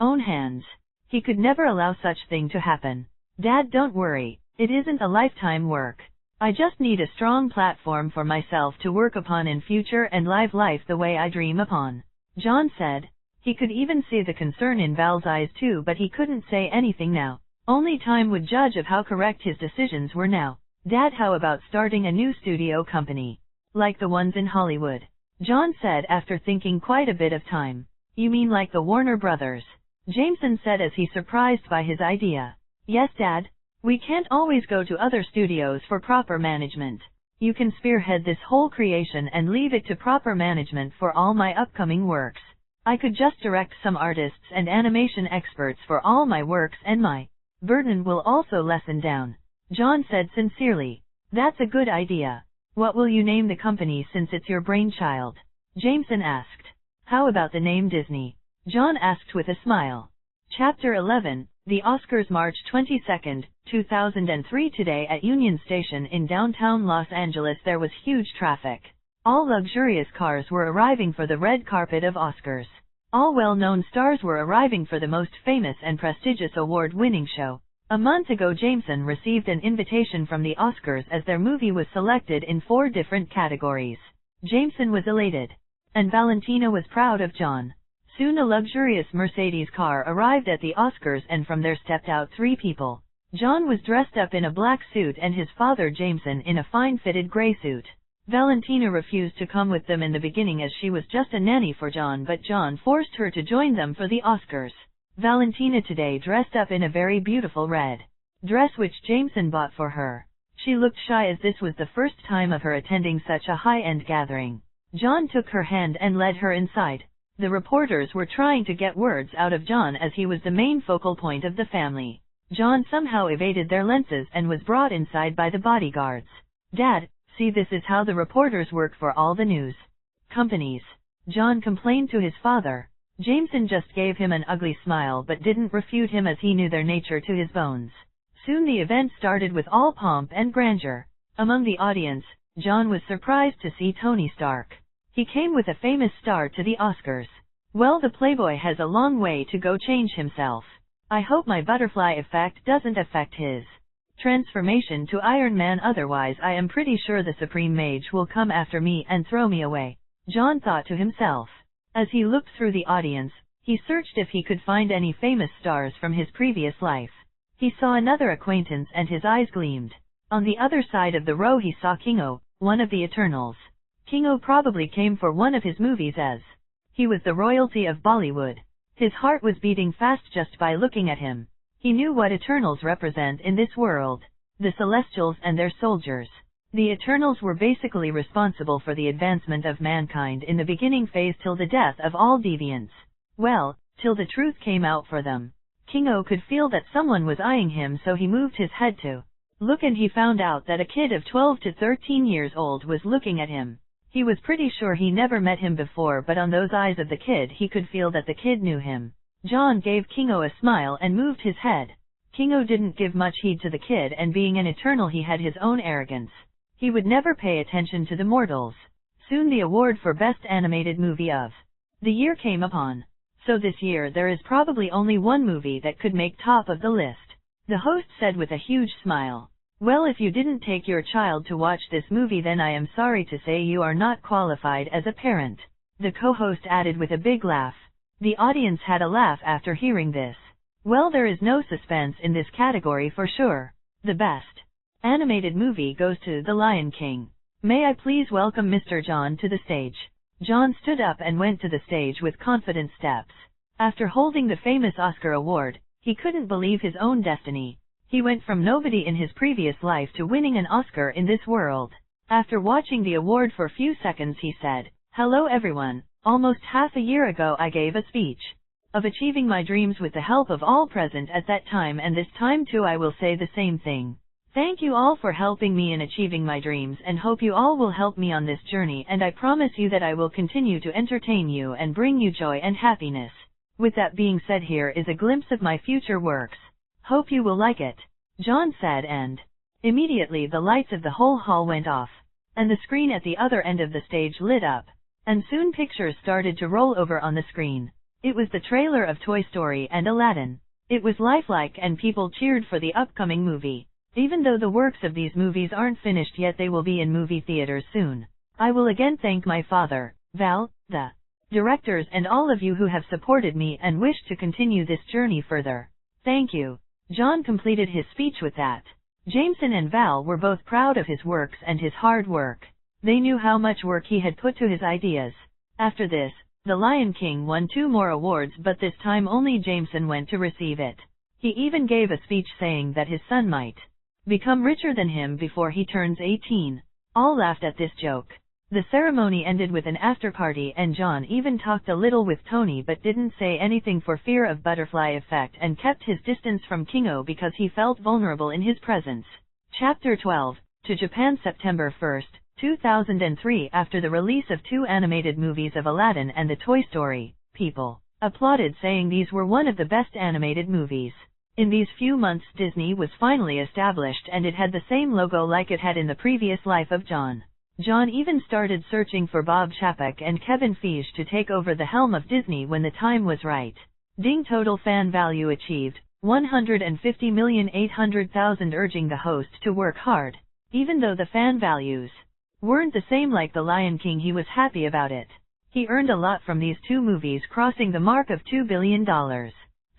own hands? He could never allow such thing to happen. "Dad, don't worry. It isn't a lifetime work. I just need a strong platform for myself to work upon in future and live life the way I dream upon," John said. He could even see the concern in Val's eyes too, but he couldn't say anything now. Only time would judge of how correct his decisions were now. "Dad, how about starting a new studio company? Like the ones in Hollywood?" John said after thinking quite a bit of time. "You mean like the Warner Brothers?" Jameson said as he surprised by his idea. "Yes, Dad. We can't always go to other studios for proper management. You can spearhead this whole creation and leave it to proper management for all my upcoming works. I could just direct some artists and animation experts for all my works and my burden will also lessen down," John said sincerely. "That's a good idea. What will you name the company since it's your brainchild?" Jameson asked. "How about the name Disney?" John asked with a smile. Chapter 11, The Oscars, March 22, 2003. Today at Union Station in downtown Los Angeles there was huge traffic. All luxurious cars were arriving for the red carpet of Oscars. All well-known stars were arriving for the most famous and prestigious award-winning show. A month ago Jameson received an invitation from the Oscars as their movie was selected in 4 different categories. Jameson was elated. And Valentina was proud of John. Soon a luxurious Mercedes car arrived at the Oscars and from there stepped out 3 people. John was dressed up in a black suit and his father Jameson in a fine-fitted gray suit. Valentina refused to come with them in the beginning as she was just a nanny for John, but John forced her to join them for the Oscars. Valentina today dressed up in a very beautiful red dress which Jameson bought for her. She looked shy as this was the first time of her attending such a high-end gathering. John took her hand and led her inside. The reporters were trying to get words out of John as he was the main focal point of the family. John somehow evaded their lenses and was brought inside by the bodyguards. "Dad, see, this is how the reporters work for all the news companies," John complained to his father. Jameson just gave him an ugly smile but didn't refute him as he knew their nature to his bones. Soon the event started with all pomp and grandeur. Among the audience, John was surprised to see Tony Stark. He came with a famous star to the Oscars. Well, the playboy has a long way to go change himself. I hope my butterfly effect doesn't affect his transformation to Iron Man, otherwise I am pretty sure the Supreme Mage will come after me and throw me away, John thought to himself. As he looked through the audience, he searched if he could find any famous stars from his previous life. He saw another acquaintance and his eyes gleamed. On the other side of the row he saw Kingo, one of the Eternals. Kingo probably came for one of his movies, as he was the royalty of Bollywood. His heart was beating fast just by looking at him. He knew what Eternals represent in this world. The Celestials and their soldiers. The Eternals were basically responsible for the advancement of mankind in the beginning phase till the death of all deviants. Well, till the truth came out for them. Kingo could feel that someone was eyeing him, so he moved his head to look, and he found out that a kid of 12 to 13 years old was looking at him. He was pretty sure he never met him before, but on those eyes of the kid he could feel that the kid knew him. John gave Kingo a smile and moved his head. Kingo didn't give much heed to the kid, and being an Eternal he had his own arrogance. He would never pay attention to the mortals. Soon the award for Best Animated Movie of the Year came upon. So this year there is probably only one movie that could make top of the list, the host said with a huge smile. Well, if you didn't take your child to watch this movie, then I am sorry to say you are not qualified as a parent, the co-host added with a big laugh. The audience had a laugh after hearing this. Well, there is no suspense in this category for sure. The Best Animated Movie goes to The Lion King. May I please welcome Mr. John to the stage. John stood up and went to the stage with confident steps. After holding the famous Oscar award, he couldn't believe his own destiny. He went from nobody in his previous life to winning an Oscar in this world. After watching the award for a few seconds he said, "Hello everyone, almost half a year ago I gave a speech of achieving my dreams with the help of all present at that time, and this time too I will say the same thing. Thank you all for helping me in achieving my dreams, and hope you all will help me on this journey, and I promise you that I will continue to entertain you and bring you joy and happiness. With that being said, here is a glimpse of my future works. Hope you will like it," John said, and immediately the lights of the whole hall went off, and the screen at the other end of the stage lit up, and soon pictures started to roll over on the screen. It was the trailer of Toy Story and Aladdin. It was lifelike and people cheered for the upcoming movie. Even though the works of these movies aren't finished yet, they will be in movie theaters soon. I will again thank my father, Val, the directors, and all of you who have supported me and wish to continue this journey further. Thank you. John completed his speech with that. Jameson and Val were both proud of his works and his hard work. They knew how much work he had put to his ideas. After this, The Lion King won 2 more awards, but this time only Jameson went to receive it. He even gave a speech saying that his son might become richer than him before he turns 18. All laughed at this joke. The ceremony ended with an after-party, and John even talked a little with Tony but didn't say anything for fear of butterfly effect, and kept his distance from Kingo because he felt vulnerable in his presence. Chapter 12. To Japan, September 1, 2003. After the release of 2 animated movies of Aladdin and the Toy Story, people applauded, saying these were one of the best animated movies. In these few months Disney was finally established, and it had the same logo like it had in the previous life of John. John even started searching for Bob Chapek and Kevin Feige to take over the helm of Disney when the time was right. Ding, total fan value achieved, 150,800,000, urging the host to work hard. Even though the fan values weren't the same like The Lion King, he was happy about it. He earned a lot from these 2 movies, crossing the mark of $2 billion.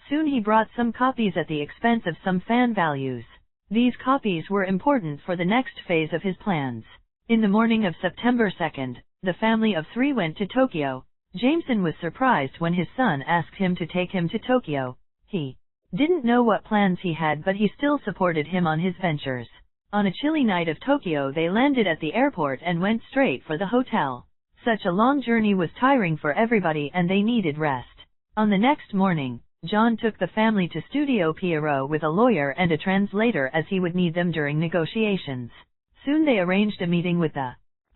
Soon he brought some copies at the expense of some fan values. These copies were important for the next phase of his plans. In the morning of September 2nd, the family of 3 went to Tokyo. Jameson was surprised when his son asked him to take him to Tokyo. He didn't know what plans he had, but he still supported him on his ventures. On a chilly night of Tokyo, they landed at the airport and went straight for the hotel. Such a long journey was tiring for everybody, and they needed rest. On the next morning, John took the family to Studio Pierrot with a lawyer and a translator, as he would need them during negotiations. Soon they arranged a meeting with the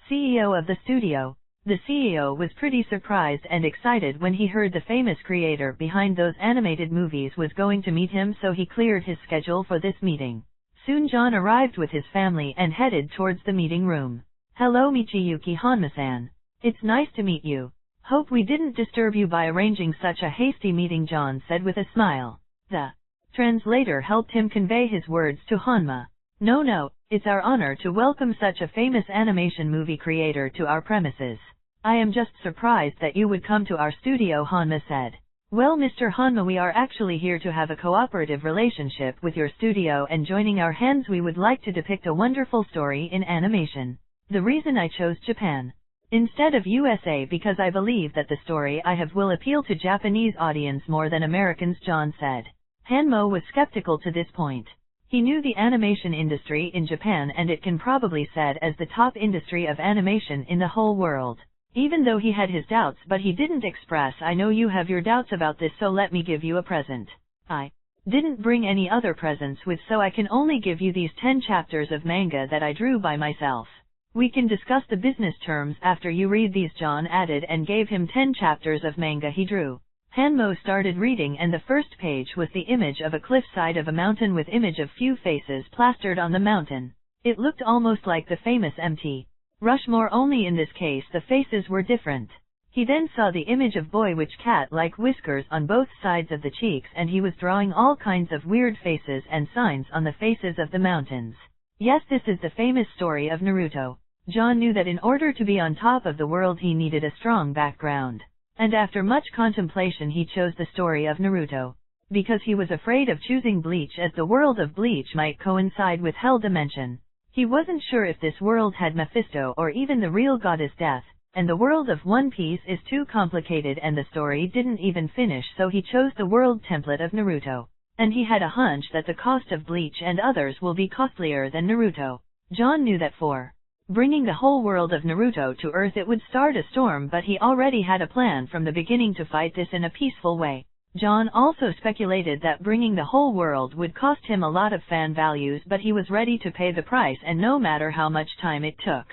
CEO of the studio. The CEO was pretty surprised and excited when he heard the famous creator behind those animated movies was going to meet him, so he cleared his schedule for this meeting. Soon John arrived with his family and headed towards the meeting room. "Hello Michiyuki Hanma-san. It's nice to meet you. Hope we didn't disturb you by arranging such a hasty meeting," John said with a smile. The translator helped him convey his words to Hanma. No, it's our honor to welcome such a famous animation movie creator to our premises. I am just surprised that you would come to our studio," Hanma said. "Well, Mr. Hanma, we are actually here to have a cooperative relationship with your studio, and joining our hands we would like to depict a wonderful story in animation. The reason I chose Japan instead of USA because I believe that the story I have will appeal to Japanese audience more than Americans," John said. Hanma was skeptical to this point. He knew the animation industry in Japan, and it can probably said as the top industry of animation in the whole world. Even though he had his doubts, but he didn't express, "I know you have your doubts about this, so let me give you a present. I didn't bring any other presents with, so I can only give you these 10 chapters of manga that I drew by myself. We can discuss the business terms after you read these," John added, and gave him 10 chapters of manga he drew. Hanmo started reading, and the first page was the image of a cliffside of a mountain with image of few faces plastered on the mountain. It looked almost like the famous Mt. Rushmore, only in this case the faces were different. He then saw the image of boy with cat-like whiskers on both sides of the cheeks, and he was drawing all kinds of weird faces and signs on the faces of the mountains. Yes, this is the famous story of Naruto. John knew that in order to be on top of the world he needed a strong background. And after much contemplation he chose the story of Naruto. Because he was afraid of choosing Bleach, as the world of Bleach might coincide with Hell Dimension. He wasn't sure if this world had Mephisto or even the real goddess Death, and the world of One Piece is too complicated and the story didn't even finish, so he chose the world template of Naruto. And he had a hunch that the cost of Bleach and others will be costlier than Naruto. John knew that for bringing the whole world of Naruto to Earth it would start a storm, but he already had a plan from the beginning to fight this in a peaceful way. John also speculated that bringing the whole world would cost him a lot of fan values, but he was ready to pay the price, and no matter how much time it took.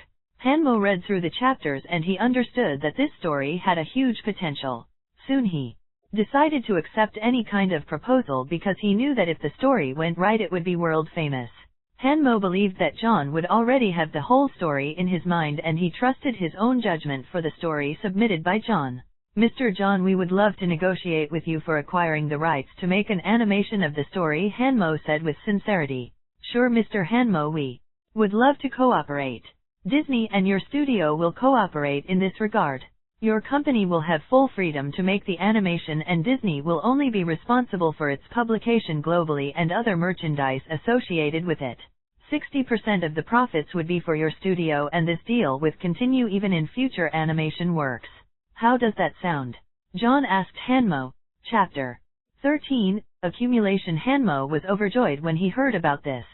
Hanmo read through the chapters and he understood that this story had a huge potential. Soon he decided to accept any kind of proposal because he knew that if the story went right it would be world famous. Hanmo believed that John would already have the whole story in his mind, and he trusted his own judgment for the story submitted by John. "Mr. John, we would love to negotiate with you for acquiring the rights to make an animation of the story," Hanmo said with sincerity. "Sure, Mr. Hanmo, we would love to cooperate. Disney and your studio will cooperate in this regard. Your company will have full freedom to make the animation, and Disney will only be responsible for its publication globally and other merchandise associated with it. 60% of the profits would be for your studio, and this deal would continue even in future animation works. How does that sound?" John asked Hanmo. Chapter 13, Accumulation. Hanmo was overjoyed when he heard about this.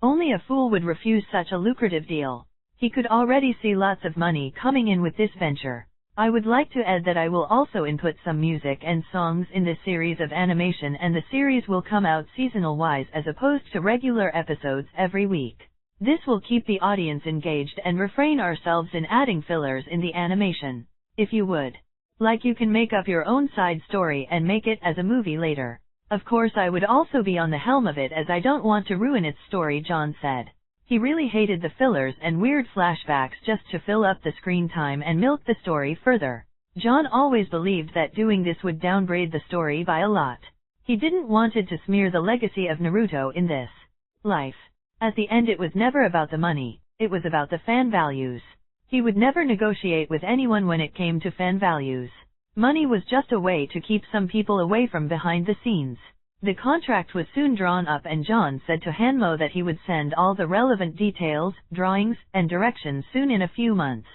Only a fool would refuse such a lucrative deal. He could already see lots of money coming in with this venture. "I would like to add that I will also input some music and songs in this series of animation, and the series will come out seasonal-wise as opposed to regular episodes every week. This will keep the audience engaged and refrain ourselves in adding fillers in the animation. If you would like, you can make up your own side story and make it as a movie later. Of course I would also be on the helm of it, as I don't want to ruin its story," John said. He really hated the fillers and weird flashbacks just to fill up the screen time and milk the story further. John always believed that doing this would downgrade the story by a lot. He didn't wanted to smear the legacy of Naruto in this life. At the end it was never about the money, it was about the fan values. He would never negotiate with anyone when it came to fan values. Money was just a way to keep some people away from behind the scenes. The contract was soon drawn up, and John said to Hanmo that he would send all the relevant details, drawings, and directions soon, in a few months.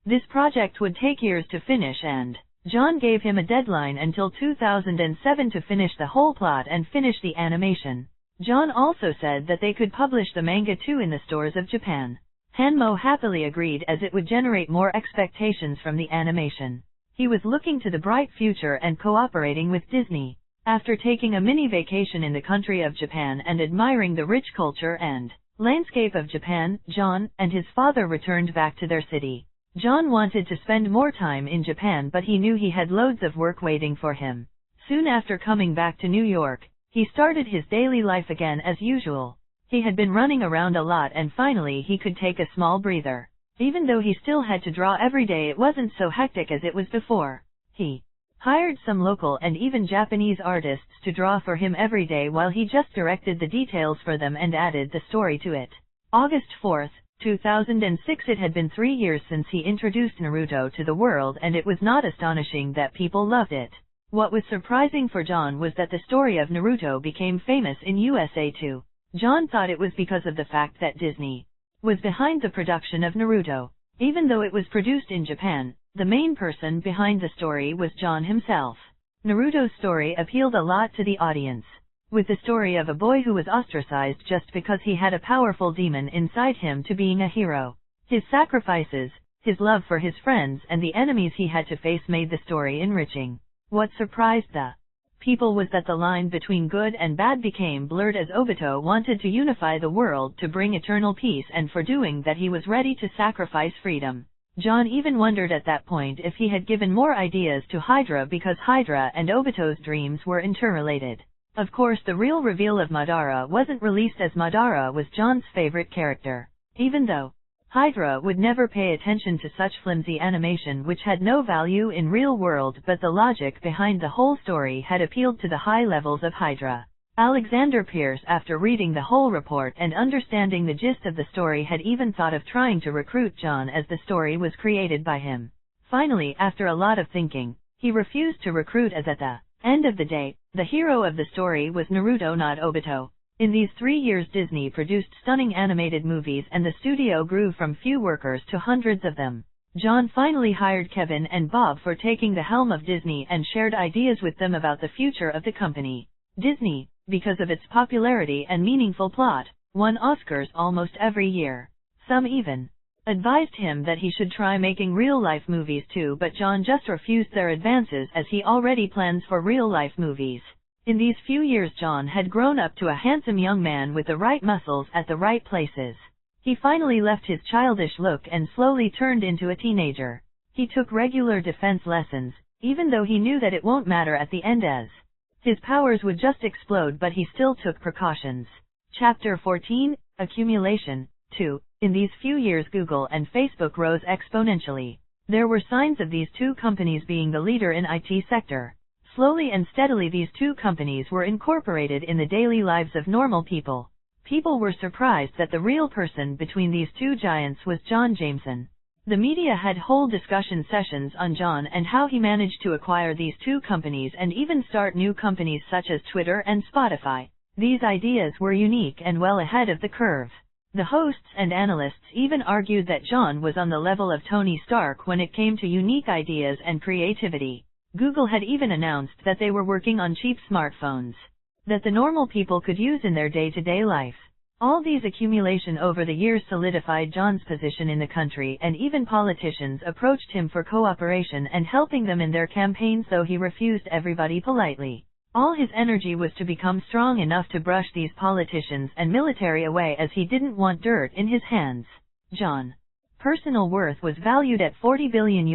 This project would take years to finish, and John gave him a deadline until 2007 to finish the whole plot and finish the animation. John also said that they could publish the manga too in the stores of Japan. Hanmo happily agreed, as it would generate more expectations from the animation. He was looking to the bright future and cooperating with Disney. After taking a mini vacation in the country of Japan and admiring the rich culture and landscape of Japan, John and his father returned back to their city. John wanted to spend more time in Japan, but he knew he had loads of work waiting for him. Soon after coming back to New York, he started his daily life again as usual. He had been running around a lot and finally he could take a small breather. Even though he still had to draw every day, it wasn't so hectic as it was before. He hired some local and even Japanese artists to draw for him every day while he just directed the details for them and added the story to it. August 4, 2006. It had been 3 years since he introduced Naruto to the world, and it was not astonishing that people loved it. What was surprising for John was that the story of Naruto became famous in USA too. John thought it was because of the fact that Disney was behind the production of Naruto. Even though it was produced in Japan, the main person behind the story was John himself. Naruto's story appealed a lot to the audience, with the story of a boy who was ostracized just because he had a powerful demon inside him to being a hero. His sacrifices, his love for his friends and the enemies he had to face made the story enriching. What surprised the people was that the line between good and bad became blurred as Obito wanted to unify the world to bring eternal peace, and for doing that he was ready to sacrifice freedom. John even wondered at that point if he had given more ideas to Hydra, because Hydra and Obito's dreams were interrelated. Of course, the real reveal of Madara wasn't released, as Madara was John's favorite character. Even though Hydra would never pay attention to such flimsy animation which had no value in real world, but the logic behind the whole story had appealed to the high levels of Hydra. Alexander Pierce, after reading the whole report and understanding the gist of the story, had even thought of trying to recruit John, as the story was created by him. Finally, after a lot of thinking, he refused to recruit, as at the end of the day, the hero of the story was Naruto, not Obito. In these 3 years, Disney produced stunning animated movies and the studio grew from few workers to hundreds of them. John finally hired Kevin and Bob for taking the helm of Disney and shared ideas with them about the future of the company. Disney, because of its popularity and meaningful plot, won Oscars almost every year. Some even advised him that he should try making real-life movies too, but John just refused their advances, as he already plans for real-life movies. In these few years, John had grown up to a handsome young man with the right muscles at the right places. He finally left his childish look and slowly turned into a teenager. He took regular defense lessons, even though he knew that it won't matter at the end, as his powers would just explode, but he still took precautions. Chapter 14, Accumulation. 2. In these few years, Google and Facebook rose exponentially. There were signs of these two companies being the leader in IT sector. Slowly and steadily, these two companies were incorporated in the daily lives of normal people. People were surprised that the real person between these two giants was John Jameson. The media had whole discussion sessions on John and how he managed to acquire these two companies and even start new companies such as Twitter and Spotify. These ideas were unique and well ahead of the curve. The hosts and analysts even argued that John was on the level of Tony Stark when it came to unique ideas and creativity. Google had even announced that they were working on cheap smartphones that the normal people could use in their day-to-day life. All these accumulation over the years solidified John's position in the country, and even politicians approached him for cooperation and helping them in their campaigns, though he refused everybody politely. All his energy was to become strong enough to brush these politicians and military away, as he didn't want dirt in his hands. John's personal worth was valued at $40 billion.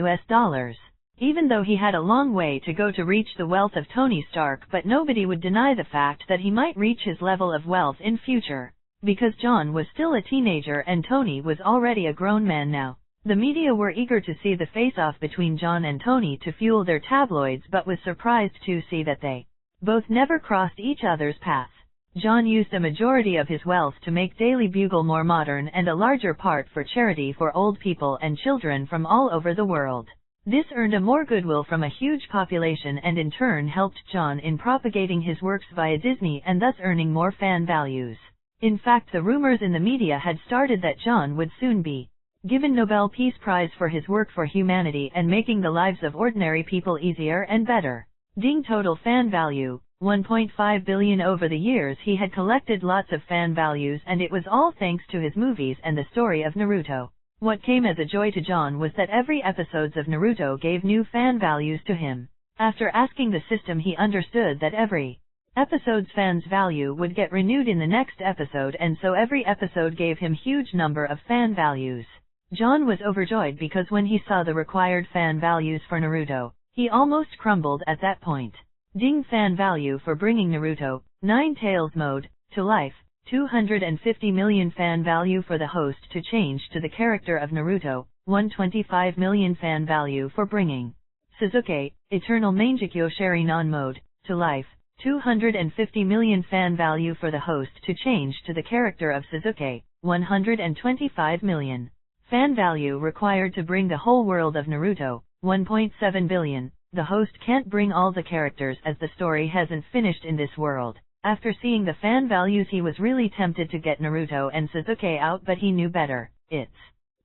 Even though he had a long way to go to reach the wealth of Tony Stark, but nobody would deny the fact that he might reach his level of wealth in future. Because John was still a teenager and Tony was already a grown man now. The media were eager to see the face-off between John and Tony to fuel their tabloids, but was surprised to see that they both never crossed each other's path. John used a majority of his wealth to make Daily Bugle more modern and a larger part for charity for old people and children from all over the world. This earned a more goodwill from a huge population and in turn helped John in propagating his works via Disney and thus earning more fan values. In fact, the rumors in the media had started that John would soon be given Nobel Peace Prize for his work for humanity and making the lives of ordinary people easier and better. Ding total fan value, 1.5 billion. Over the years he had collected lots of fan values, and it was all thanks to his movies and the story of Naruto. What came as a joy to John was that every episodes of Naruto gave new fan values to him. After asking the system, he understood that every episode's fans value would get renewed in the next episode, and so every episode gave him huge number of fan values. John was overjoyed because when he saw the required fan values for Naruto, he almost crumbled at that point. Ding fan value for bringing Naruto, 9 Tails mode, to life, 250 million fan value for the host to change to the character of Naruto, 125 million fan value for bringing Sasuke, Eternal Mangekyo Sharingan mode, to life, 250 million fan value for the host to change to the character of Sasuke, 125 million. Fan value required to bring the whole world of Naruto, 1.7 billion. The host can't bring all the characters as the story hasn't finished in this world. After seeing the fan values he was really tempted to get Naruto and Sasuke out, but he knew better. It's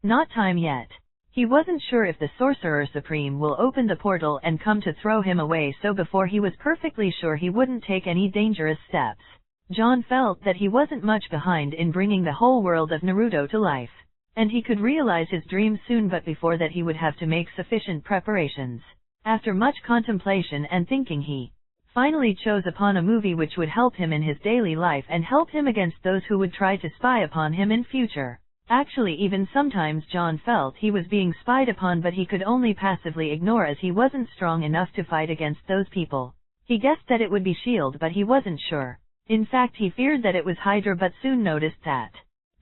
not time yet. He wasn't sure if the Sorcerer Supreme will open the portal and come to throw him away, so before he was perfectly sure he wouldn't take any dangerous steps. John felt that he wasn't much behind in bringing the whole world of Naruto to life. And he could realize his dream soon, but before that he would have to make sufficient preparations. After much contemplation and thinking, he finally chose upon a movie which would help him in his daily life and help him against those who would try to spy upon him in future. Actually, even sometimes John felt he was being spied upon, but he could only passively ignore as he wasn't strong enough to fight against those people. He guessed that it would be S.H.I.E.L.D., but he wasn't sure. In fact, he feared that it was Hydra, but soon noticed that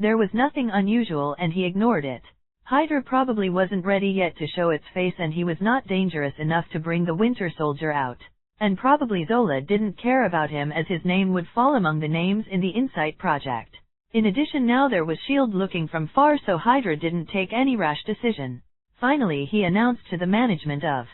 there was nothing unusual and he ignored it. Hydra probably wasn't ready yet to show its face, and he was not dangerous enough to bring the Winter Soldier out. And probably Zola didn't care about him, as his name would fall among the names in the Insight Project. In addition, now there was S.H.I.E.L.D. looking from far, so Hydra didn't take any rash decision. Finally, he announced to the management of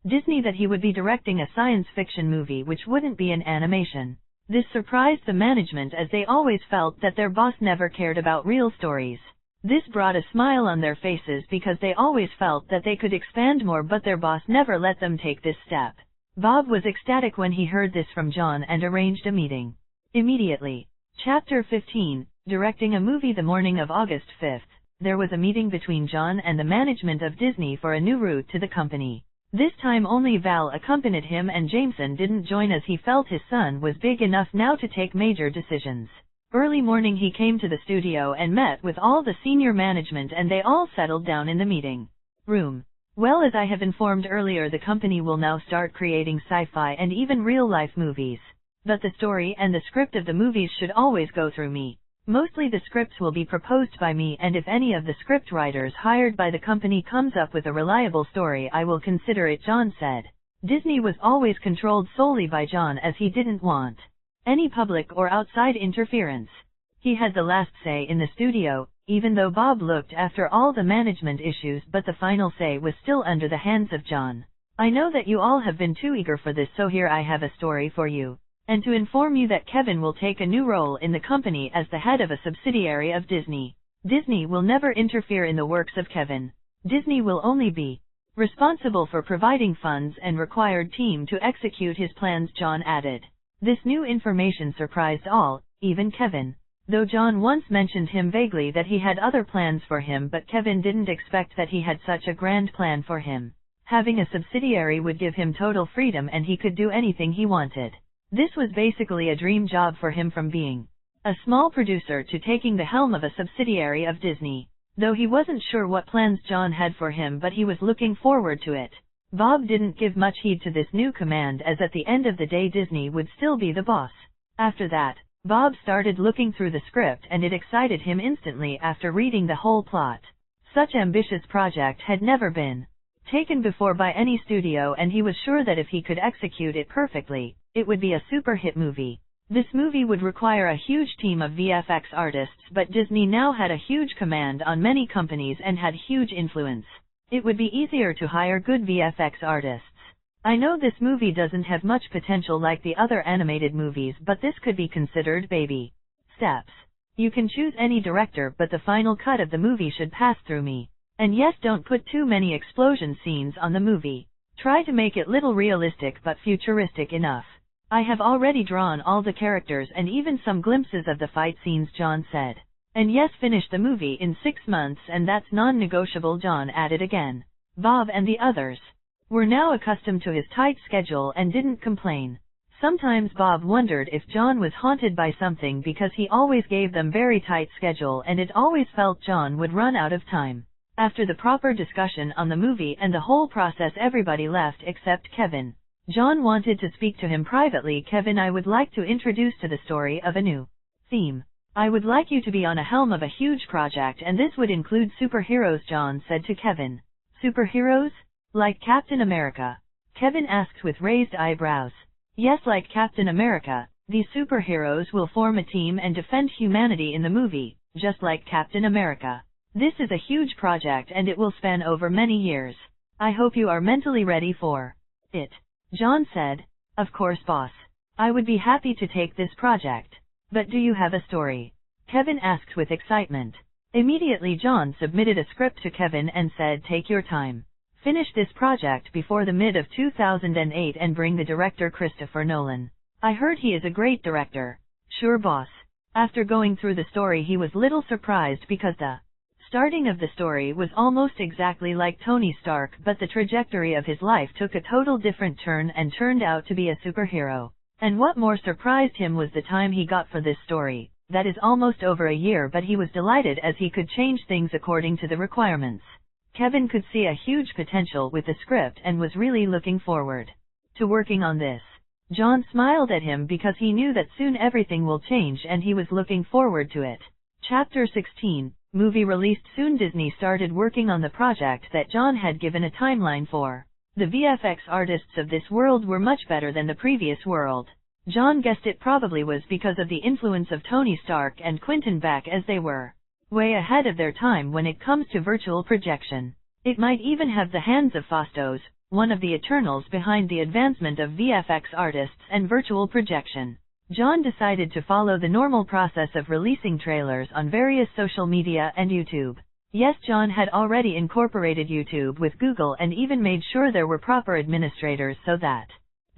Disney that he would be directing a science fiction movie which wouldn't be an animation. This surprised the management, as they always felt that their boss never cared about real stories. This brought a smile on their faces because they always felt that they could expand more, but their boss never let them take this step. Bob was ecstatic when he heard this from John and arranged a meeting immediately. Chapter 15, Directing a Movie. The morning of August 5th, there was a meeting between John and the management of Disney for a new route to the company. This time only Val accompanied him, and Jameson didn't join as he felt his son was big enough now to take major decisions. Early morning he came to the studio and met with all the senior management, and they all settled down in the meeting room. Well, as I have informed earlier, the company will now start creating sci-fi and even real-life movies. But the story and the script of the movies should always go through me. Mostly the scripts will be proposed by me, and if any of the script writers hired by the company comes up with a reliable story, I will consider it, John said. Disney was always controlled solely by John, as he didn't want any public or outside interference. He had the last say in the studio, even though Bob looked after all the management issues, but the final say was still under the hands of John. I know that you all have been too eager for this, so here I have a story for you. And to inform you that Kevin will take a new role in the company as the head of a subsidiary of Disney. Disney will never interfere in the works of Kevin. Disney will only be responsible for providing funds and required team to execute his plans, John added. This new information surprised all, even Kevin. Though John once mentioned him vaguely that he had other plans for him, but Kevin didn't expect that he had such a grand plan for him. Having a subsidiary would give him total freedom and he could do anything he wanted. This was basically a dream job for him, from being a small producer to taking the helm of a subsidiary of Disney. Though he wasn't sure what plans John had for him, but he was looking forward to it. Bob didn't give much heed to this new command, as at the end of the day Disney would still be the boss. After that, Bob started looking through the script, and it excited him instantly after reading the whole plot. Such ambitious project had never been taken before by any studio, and he was sure that if he could execute it perfectly, it would be a super hit movie. This movie would require a huge team of VFX artists, but Disney now had a huge command on many companies and had huge influence. It would be easier to hire good VFX artists. I know this movie doesn't have much potential like the other animated movies, but this could be considered baby steps. You can choose any director, but the final cut of the movie should pass through me. And yes, don't put too many explosion scenes on the movie. Try to make it little realistic but futuristic enough. I have already drawn all the characters and even some glimpses of the fight scenes, John said. And yes, finish the movie in 6 months, and that's non-negotiable, John added again. Bob and the others were now accustomed to his tight schedule and didn't complain. Sometimes Bob wondered if John was haunted by something, because he always gave them very tight schedule and it always felt John would run out of time. After the proper discussion on the movie and the whole process, everybody left except Kevin. John wanted to speak to him privately. Kevin, I would like to introduce to the story of a new theme. I would like you to be on a helm of a huge project, and this would include superheroes, John said to Kevin. Superheroes? Like Captain America? Kevin asked with raised eyebrows. Yes, like Captain America. These superheroes will form a team and defend humanity in the movie, just like Captain America. This is a huge project and it will span over many years. I hope you are mentally ready for it. John said. Of course, boss. I would be happy to take this project. But do you have a story? Kevin asked with excitement. Immediately John submitted a script to Kevin and said, take your time. Finish this project before the mid of 2008 and bring the director Christopher Nolan. I heard he is a great director. Sure, boss. After going through the story, he was little surprised because the starting of the story was almost exactly like Tony Stark, but the trajectory of his life took a total different turn and turned out to be a superhero. And what more surprised him was the time he got for this story. That is almost over a year, but he was delighted as he could change things according to the requirements. Kevin could see a huge potential with the script and was really looking forward to working on this. John smiled at him because he knew that soon everything will change and he was looking forward to it. Chapter 16. Movie released soon. Disney started working on the project that John had given a timeline for. The VFX artists of this world were much better than the previous world. John guessed it probably was because of the influence of Tony Stark and Quentin Beck, as they were way ahead of their time when it comes to virtual projection. It might even have the hands of Fastos, one of the Eternals behind the advancement of VFX artists and virtual projection. John decided to follow the normal process of releasing trailers on various social media and YouTube. Yes, John had already incorporated YouTube with Google and even made sure there were proper administrators so that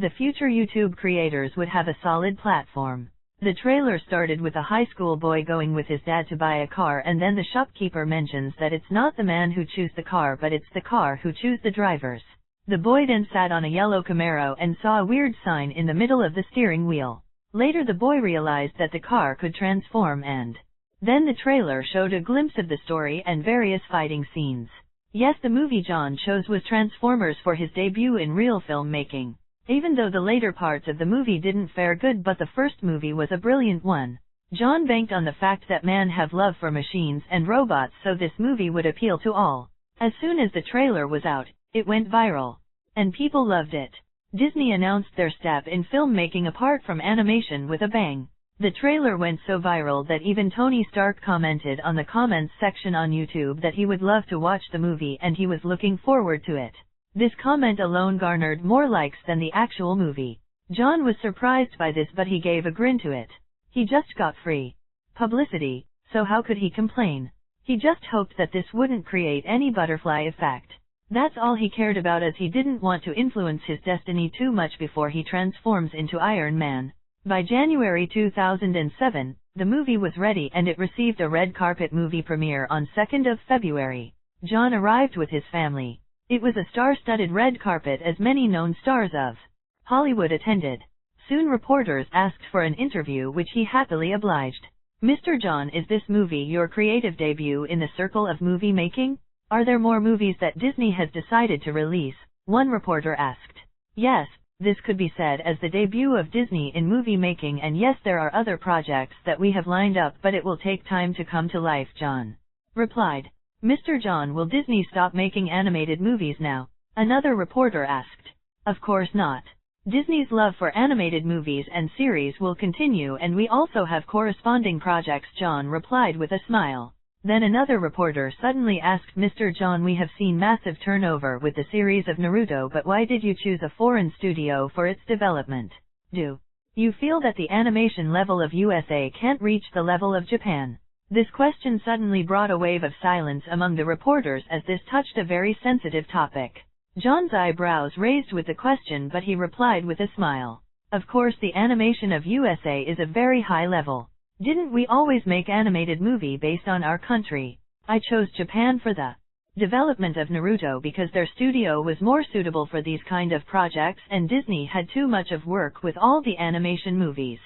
the future YouTube creators would have a solid platform. The trailer started with a high school boy going with his dad to buy a car, and then the shopkeeper mentions that it's not the man who chooses the car but it's the car who chooses the drivers. The boy then sat on a yellow Camaro and saw a weird sign in the middle of the steering wheel. Later the boy realized that the car could transform, and then the trailer showed a glimpse of the story and various fighting scenes. Yes, the movie John chose was Transformers for his debut in real filmmaking. Even though the later parts of the movie didn't fare good, but the first movie was a brilliant one. John banked on the fact that men have love for machines and robots, so this movie would appeal to all. As soon as the trailer was out, it went viral. And people loved it. Disney announced their step in filmmaking apart from animation with a bang. The trailer went so viral that even Tony Stark commented on the comments section on YouTube that he would love to watch the movie and he was looking forward to it. This comment alone garnered more likes than the actual movie. John was surprised by this, but he gave a grin to it. He just got free publicity, so how could he complain? He just hoped that this wouldn't create any butterfly effect. That's all he cared about, as he didn't want to influence his destiny too much before he transforms into Iron Man. By January 2007, the movie was ready and it received a red carpet movie premiere on 2nd of February. John arrived with his family. It was a star-studded red carpet as many known stars of Hollywood attended. Soon reporters asked for an interview, which he happily obliged. Mr. John, is this movie your creative debut in the circle of movie making? Are there more movies that Disney has decided to release? One reporter asked. Yes, this could be said as the debut of Disney in movie making, and yes, there are other projects that we have lined up, but it will take time to come to life, John replied. Mr. John, will Disney stop making animated movies now? Another reporter asked. Of course not. Disney's love for animated movies and series will continue, and we also have corresponding projects, John replied with a smile. Then another reporter suddenly asked, Mr. John, we have seen massive turnover with the series of Naruto, but why did you choose a foreign studio for its development? Do you feel that the animation level of USA can't reach the level of Japan? This question suddenly brought a wave of silence among the reporters, as this touched a very sensitive topic. John's eyebrows raised with the question, but he replied with a smile. Of course, the animation of USA is a very high level. Didn't we always make animated movie based on our country? I chose Japan for the development of Naruto because their studio was more suitable for these kind of projects, and Disney had too much of work with all the animation movies.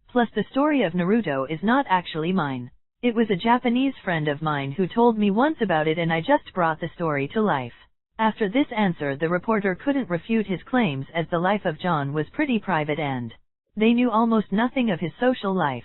Plus, the story of Naruto is not actually mine. It was a Japanese friend of mine who told me once about it and I just brought the story to life. After this answer the reporter couldn't refute his claims as the life of John was pretty private and they knew almost nothing of his social life.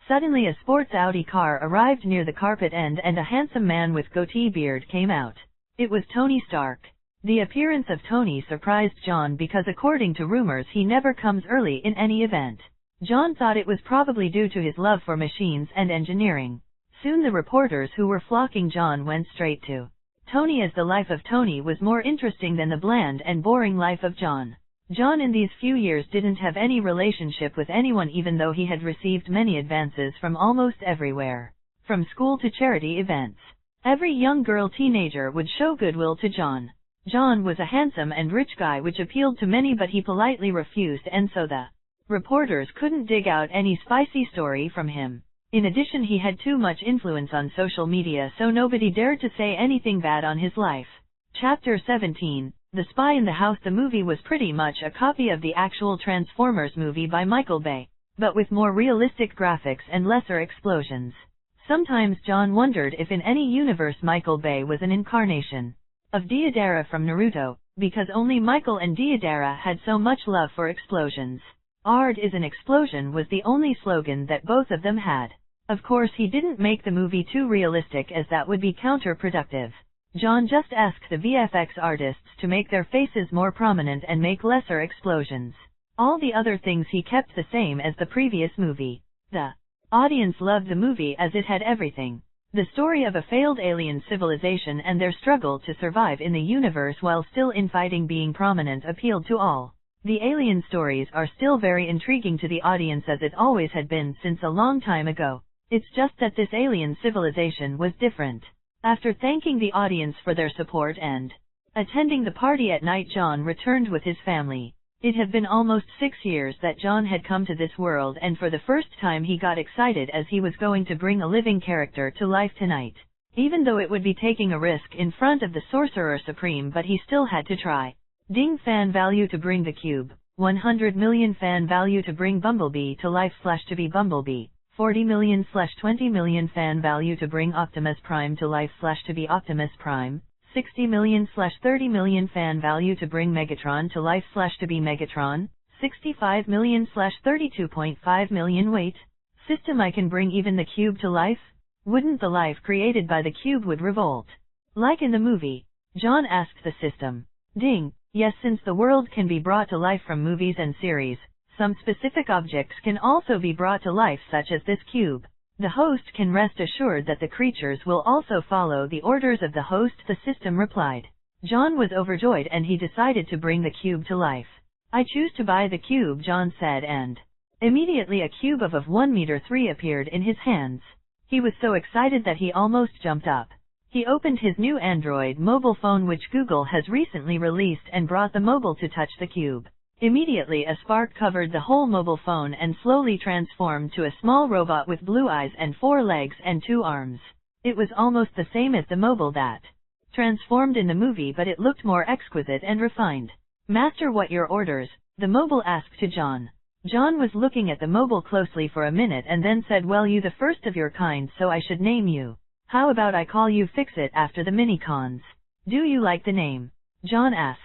Suddenly a sports Audi car arrived near the carpet end and a handsome man with goatee beard came out. It was Tony Stark. The appearance of Tony surprised John because according to rumors he never comes early in any event. John thought it was probably due to his love for machines and engineering. Soon the reporters who were flocking John went straight to Tony as the life of Tony was more interesting than the bland and boring life of John. John in these few years didn't have any relationship with anyone even though he had received many advances from almost everywhere. From school to charity events. Every young girl teenager would show goodwill to John. John was a handsome and rich guy which appealed to many but he politely refused and so the reporters couldn't dig out any spicy story from him. In addition he had too much influence on social media so nobody dared to say anything bad on his life. Chapter 17, The Spy in the House. The movie was pretty much a copy of the actual Transformers movie by Michael Bay, but with more realistic graphics and lesser explosions. Sometimes John wondered if in any universe Michael Bay was an incarnation of Deidara from Naruto, because only Michael and Deidara had so much love for explosions. "Art is an explosion" was the only slogan that both of them had. Of course he didn't make the movie too realistic as that would be counterproductive. John just asked the VFX artists to make their faces more prominent and make lesser explosions. All the other things he kept the same as the previous movie. The audience loved the movie as it had everything. The story of a failed alien civilization and their struggle to survive in the universe while still infighting being prominent appealed to all. The alien stories are still very intriguing to the audience as it always had been since a long time ago. It's just that this alien civilization was different. After thanking the audience for their support and attending the party at night, John returned with his family. It had been almost 6 years that John had come to this world and for the first time he got excited as he was going to bring a living character to life tonight. Even though it would be taking a risk in front of the Sorcerer Supreme, but he still had to try. Ding! Fan value to bring the cube. 100 million fan value to bring Bumblebee to life / to be Bumblebee. 40 million / 20 million fan value to bring Optimus Prime to life / to be Optimus Prime. 60 million / 30 million fan value to bring Megatron to life / to be Megatron. 65 million / 32.5 million. Wait. System, I can bring even the cube to life? Wouldn't the life created by the cube would revolt? Like in the movie? John asked the system. Ding. Yes, since the world can be brought to life from movies and series, some specific objects can also be brought to life such as this cube. The host can rest assured that the creatures will also follow the orders of the host, the system replied. John was overjoyed and he decided to bring the cube to life. I choose to buy the cube, John said, and immediately a cube of 1 meter 3 appeared in his hands. He was so excited that he almost jumped up. He opened his new Android mobile phone which Google has recently released and brought the mobile to touch the cube. Immediately a spark covered the whole mobile phone and slowly transformed to a small robot with blue eyes and 4 legs and 2 arms. It was almost the same as the mobile that transformed in the movie, but it looked more exquisite and refined. Master, what your orders? The mobile asked to John. John was looking at the mobile closely for a minute and then said, well, you the first of your kind, so I should name you. How about I call you Fix-It after the mini-cons? Do you like the name? John asked.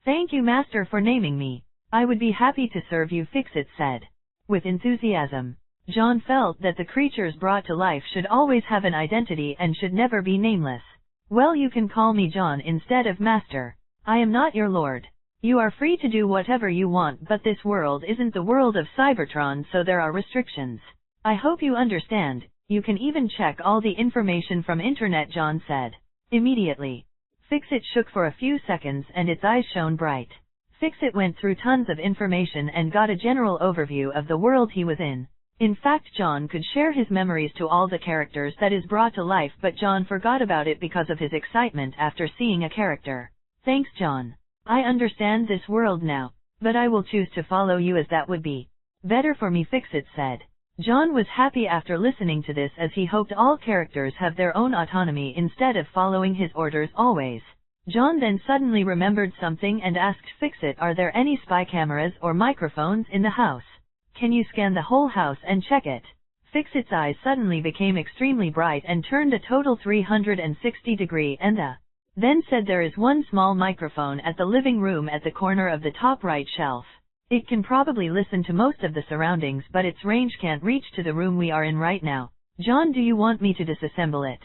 Thank you, Master, for naming me. I would be happy to serve you, Fix-It said. With enthusiasm. John felt that the creatures brought to life should always have an identity and should never be nameless. Well, you can call me John instead of Master. I am not your lord. You are free to do whatever you want, but this world isn't the world of Cybertron, so there are restrictions. I hope you understand. You can even check all the information from internet, John said. Immediately. Fix-It shook for a few seconds and its eyes shone bright. Fix-It went through tons of information and got a general overview of the world he was in. In fact, John could share his memories to all the characters that is brought to life, but John forgot about it because of his excitement after seeing a character. Thanks, John. I understand this world now, but I will choose to follow you as that would be better for me, Fix-It said. John was happy after listening to this as he hoped all characters have their own autonomy instead of following his orders always. John then suddenly remembered something and asked Fix-It, are there any spy cameras or microphones in the house? Can you scan the whole house and check it? Fix-It's eyes suddenly became extremely bright and turned a total 360 degree and then said there is one small microphone at the living room at the corner of the top right shelf. It can probably listen to most of the surroundings but its range can't reach to the room we are in right now. John, do you want me to disassemble it?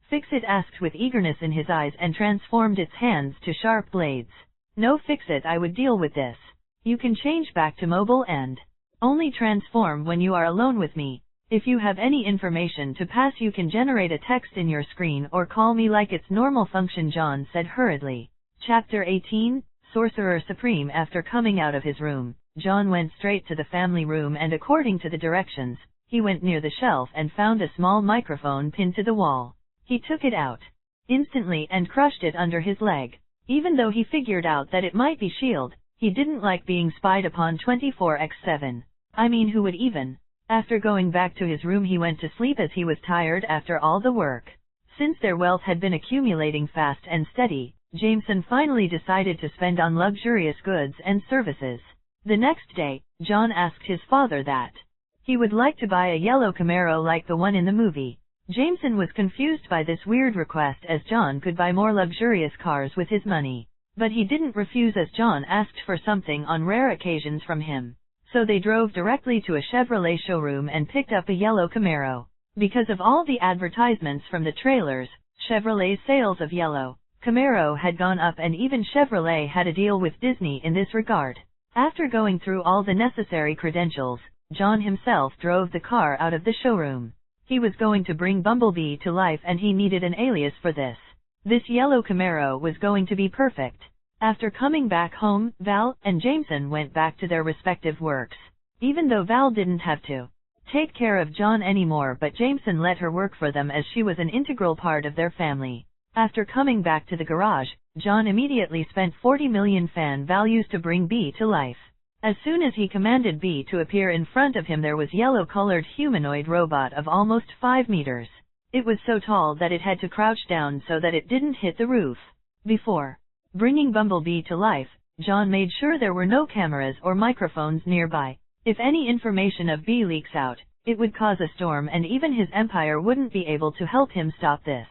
Fix-It asked with eagerness in his eyes and transformed its hands to sharp blades. No, Fix-It, I would deal with this. You can change back to mobile and only transform when you are alone with me. If you have any information to pass you can generate a text in your screen or call me like its normal function, John said hurriedly. Chapter 18, Sorcerer Supreme. After coming out of his room, John went straight to the family room and according to the directions, he went near the shelf and found a small microphone pinned to the wall. He took it out instantly and crushed it under his leg. Even though he figured out that it might be S.H.I.E.L.D., he didn't like being spied upon 24/7. I mean, who would even? After going back to his room he went to sleep as he was tired after all the work. Since their wealth had been accumulating fast and steady, Jameson finally decided to spend on luxurious goods and services. The next day, John asked his father that he would like to buy a yellow Camaro like the one in the movie. Jameson was confused by this weird request as John could buy more luxurious cars with his money. But he didn't refuse as John asked for something on rare occasions from him. So they drove directly to a Chevrolet showroom and picked up a yellow Camaro. Because of all the advertisements from the trailers, Chevrolet's sales of yellow Camaro had gone up and even Chevrolet had a deal with Disney in this regard. After going through all the necessary credentials, John himself drove the car out of the showroom. He was going to bring Bumblebee to life and he needed an alias for this. This yellow Camaro was going to be perfect. After coming back home, Val and Jameson went back to their respective works. Even though Val didn't have to take care of John anymore, but Jameson let her work for them as she was an integral part of their family. After coming back to the garage, John immediately spent 40 million fan values to bring Bee to life. As soon as he commanded Bee to appear in front of him, there was yellow-colored humanoid robot of almost 5 meters. It was so tall that it had to crouch down so that it didn't hit the roof. Before bringing Bumblebee to life, John made sure there were no cameras or microphones nearby. If any information of Bee leaks out, it would cause a storm and even his empire wouldn't be able to help him stop this.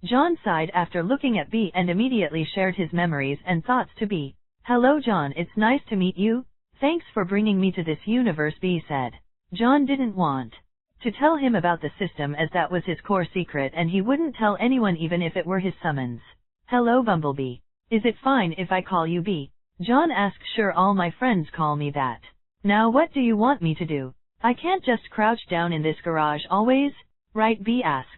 John sighed after looking at Bee and immediately shared his memories and thoughts to Bee. Hello John, it's nice to meet you. Thanks for bringing me to this universe, Bee said. John didn't want to tell him about the system as that was his core secret and he wouldn't tell anyone even if it were his summons. Hello Bumblebee. Is it fine if I call you Bee? John asked. Sure, all my friends call me that. Now what do you want me to do? I can't just crouch down in this garage always, right? Bee asked.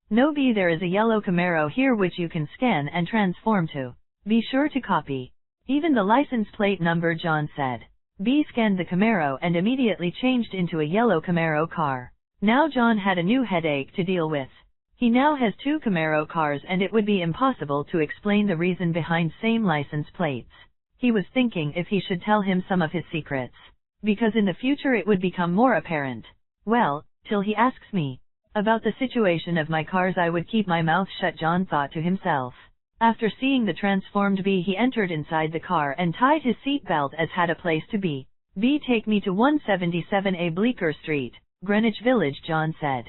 No Bee, there is a yellow Camaro here which you can scan and transform to. Be sure to copy even the license plate number, John said. Bee scanned the Camaro and immediately changed into a yellow Camaro car. Now John had a new headache to deal with. He now has 2 Camaro cars and it would be impossible to explain the reason behind same license plates. He was thinking if he should tell him some of his secrets, because in the future it would become more apparent. Well, till he asks me about the situation of my cars I would keep my mouth shut, John thought to himself. After seeing the transformed Bee he entered inside the car and tied his seatbelt as had a place to be. Bee, take me to 177A Bleecker Street, Greenwich Village, John said.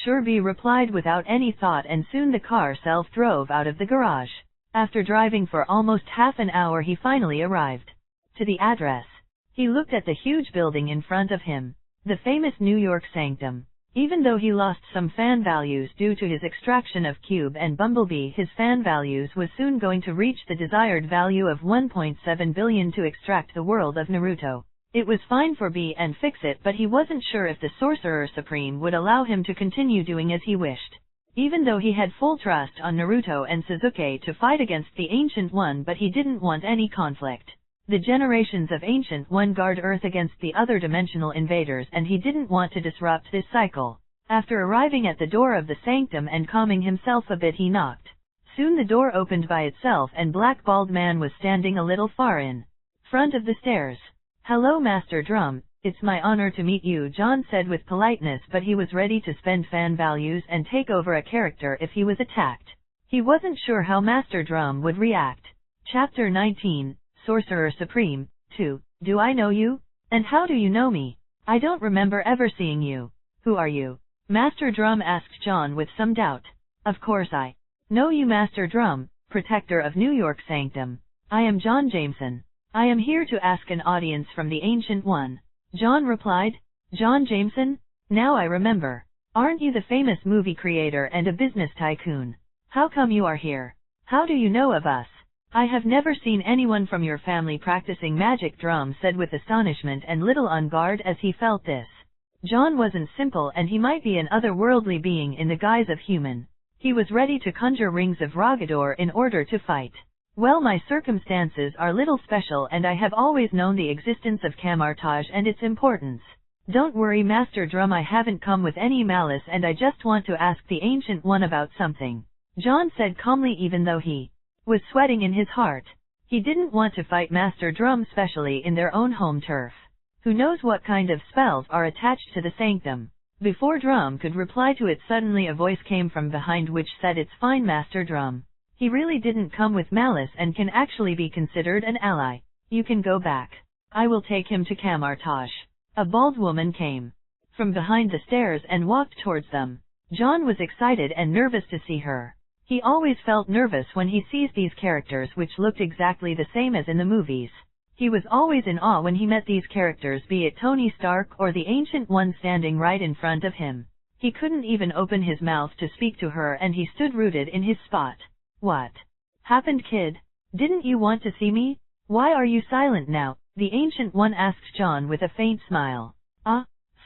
Sure, Bee replied without any thought and soon the car self-drove out of the garage. After driving for almost half an hour he finally arrived to the address. He looked at the huge building in front of him, the famous New York Sanctum. Even though he lost some fan values due to his extraction of Cube and Bumblebee, his fan values was soon going to reach the desired value of 1.7 billion to extract the world of Naruto. It was fine for Bee and Fix-It, but he wasn't sure if the Sorcerer Supreme would allow him to continue doing as he wished. Even though he had full trust on Naruto and Sasuke to fight against the Ancient One, but he didn't want any conflict. The generations of Ancient One guard Earth against the other dimensional invaders and he didn't want to disrupt this cycle. After arriving at the door of the sanctum and calming himself a bit, he knocked. Soon the door opened by itself and Black Bald Man was standing a little far in front of the stairs. Hello Master Drum, it's my honor to meet you, John said with politeness, but he was ready to spend fan values and take over a character if he was attacked. He wasn't sure how Master Drum would react. Chapter 19, Sorcerer Supreme, 2. Do I know you? And how do you know me? I don't remember ever seeing you. Who are you? Master Drum asked John with some doubt. Of course I know you, Master Drum, protector of New York Sanctum. I am John Jameson. I am here to ask an audience from the Ancient One. John replied. John Jameson? Now I remember. Aren't you the famous movie creator and a business tycoon? How come you are here? How do you know of us? I have never seen anyone from your family practicing magic, Drum said with astonishment and little on guard as he felt this. John wasn't simple, and he might be an otherworldly being in the guise of human. He was ready to conjure rings of Rogador in order to fight. Well, my circumstances are little special, and I have always known the existence of Camartage and its importance. Don't worry, Master Drum, I haven't come with any malice, and I just want to ask the Ancient One about something. John said calmly, even though he was sweating in his heart. He didn't want to fight Master Drum, especially in their own home turf. Who knows what kind of spells are attached to the sanctum? Before Drum could reply to it, suddenly a voice came from behind which said, "It's fine, Master Drum. He really didn't come with malice and can actually be considered an ally. You can go back. I will take him to Camartage." A bald woman came from behind the stairs and walked towards them. John was excited and nervous to see her. He always felt nervous when he sees these characters which looked exactly the same as in the movies. He was always in awe when he met these characters, be it Tony Stark or the Ancient One standing right in front of him. He couldn't even open his mouth to speak to her, and he stood rooted in his spot. "What happened, kid? Didn't you want to see me? Why are you silent now?" the Ancient One asked John with a faint smile.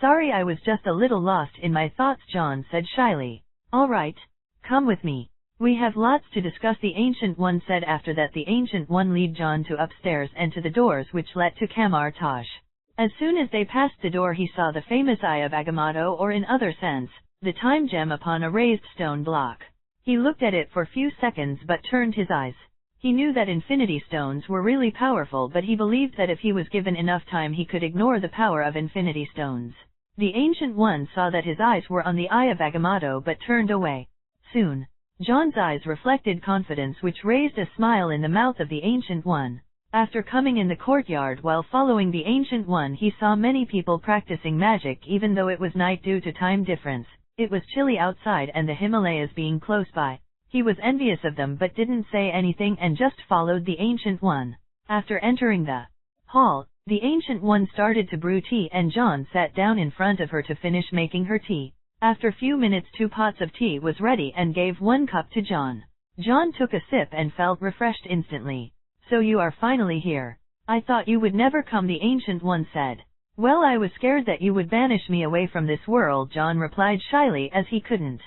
Sorry, I was just a little lost in my thoughts," John said shyly. "All right, come with me. We have lots to discuss," the Ancient One said. After that, the Ancient One led John to upstairs and to the doors which led to Camartage. As soon as they passed the door, he saw the famous Eye of Agamotto, or in other sense, the time gem upon a raised stone block. He looked at it for a few seconds but turned his eyes. He knew that Infinity Stones were really powerful, but he believed that if he was given enough time he could ignore the power of Infinity Stones. The Ancient One saw that his eyes were on the Eye of Agamotto but turned away. Soon, John's eyes reflected confidence, which raised a smile in the mouth of the Ancient One. After coming in the courtyard while following the Ancient One, he saw many people practicing magic. Even though it was night due to time difference, it was chilly outside and the Himalayas being close by. He was envious of them but didn't say anything and just followed the Ancient One. After entering the hall, the Ancient One started to brew tea, and John sat down in front of her to finish making her tea. After few minutes, 2 pots of tea was ready and gave 1 cup to John. John took a sip and felt refreshed instantly. "So you are finally here. I thought you would never come," the Ancient One said. "Well, I was scared that you would banish me away from this world," John replied shyly, as he couldn't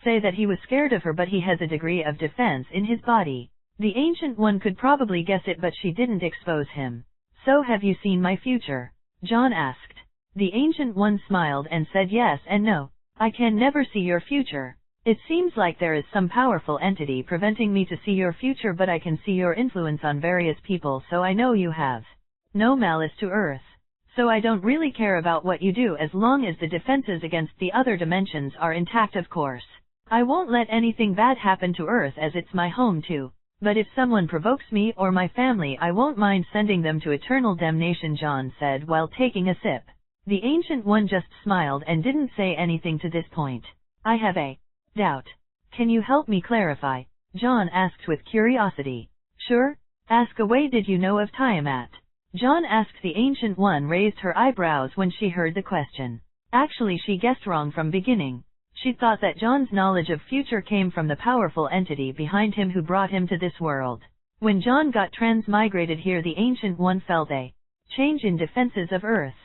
say that he was scared of her, but he has a degree of defense in his body. The Ancient One could probably guess it, but she didn't expose him. "So have you seen my future?" John asked. The Ancient One smiled and said yes and no. "I can never see your future. It seems like there is some powerful entity preventing me to see your future, but I can see your influence on various people, so I know you have no malice to Earth. So I don't really care about what you do as long as the defenses against the other dimensions are intact, of course. I won't let anything bad happen to Earth, as it's my home too. But if someone provokes me or my family, I won't mind sending them to eternal damnation," John said while taking a sip. The Ancient One just smiled and didn't say anything to this point. "I have a doubt. Can you help me clarify?" John asked with curiosity. "Sure, ask away. Did you know of Tiamat?" John asked. The Ancient One raised her eyebrows when she heard the question. Actually, she guessed wrong from beginning. She thought that John's knowledge of future came from the powerful entity behind him who brought him to this world. When John got transmigrated here, the Ancient One felt a change in defenses of Earth.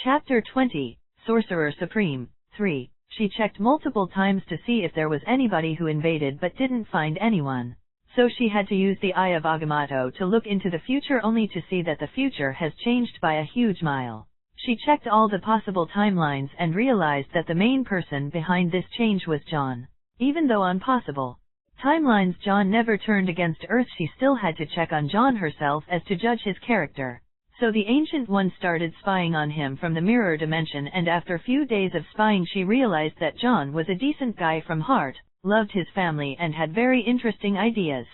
Chapter 20, Sorcerer Supreme, 3. She checked multiple times to see if there was anybody who invaded but didn't find anyone. So she had to use the Eye of Agamotto to look into the future, only to see that the future has changed by a huge mile. She checked all the possible timelines and realized that the main person behind this change was John. Even though on possible timelines John never turned against Earth, she still had to check on John herself as to judge his character. So the Ancient One started spying on him from the mirror dimension, and after a few days of spying she realized that John was a decent guy from heart, loved his family and had very interesting ideas.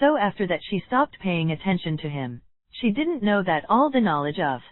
So after that she stopped paying attention to him. She didn't know that all the knowledge of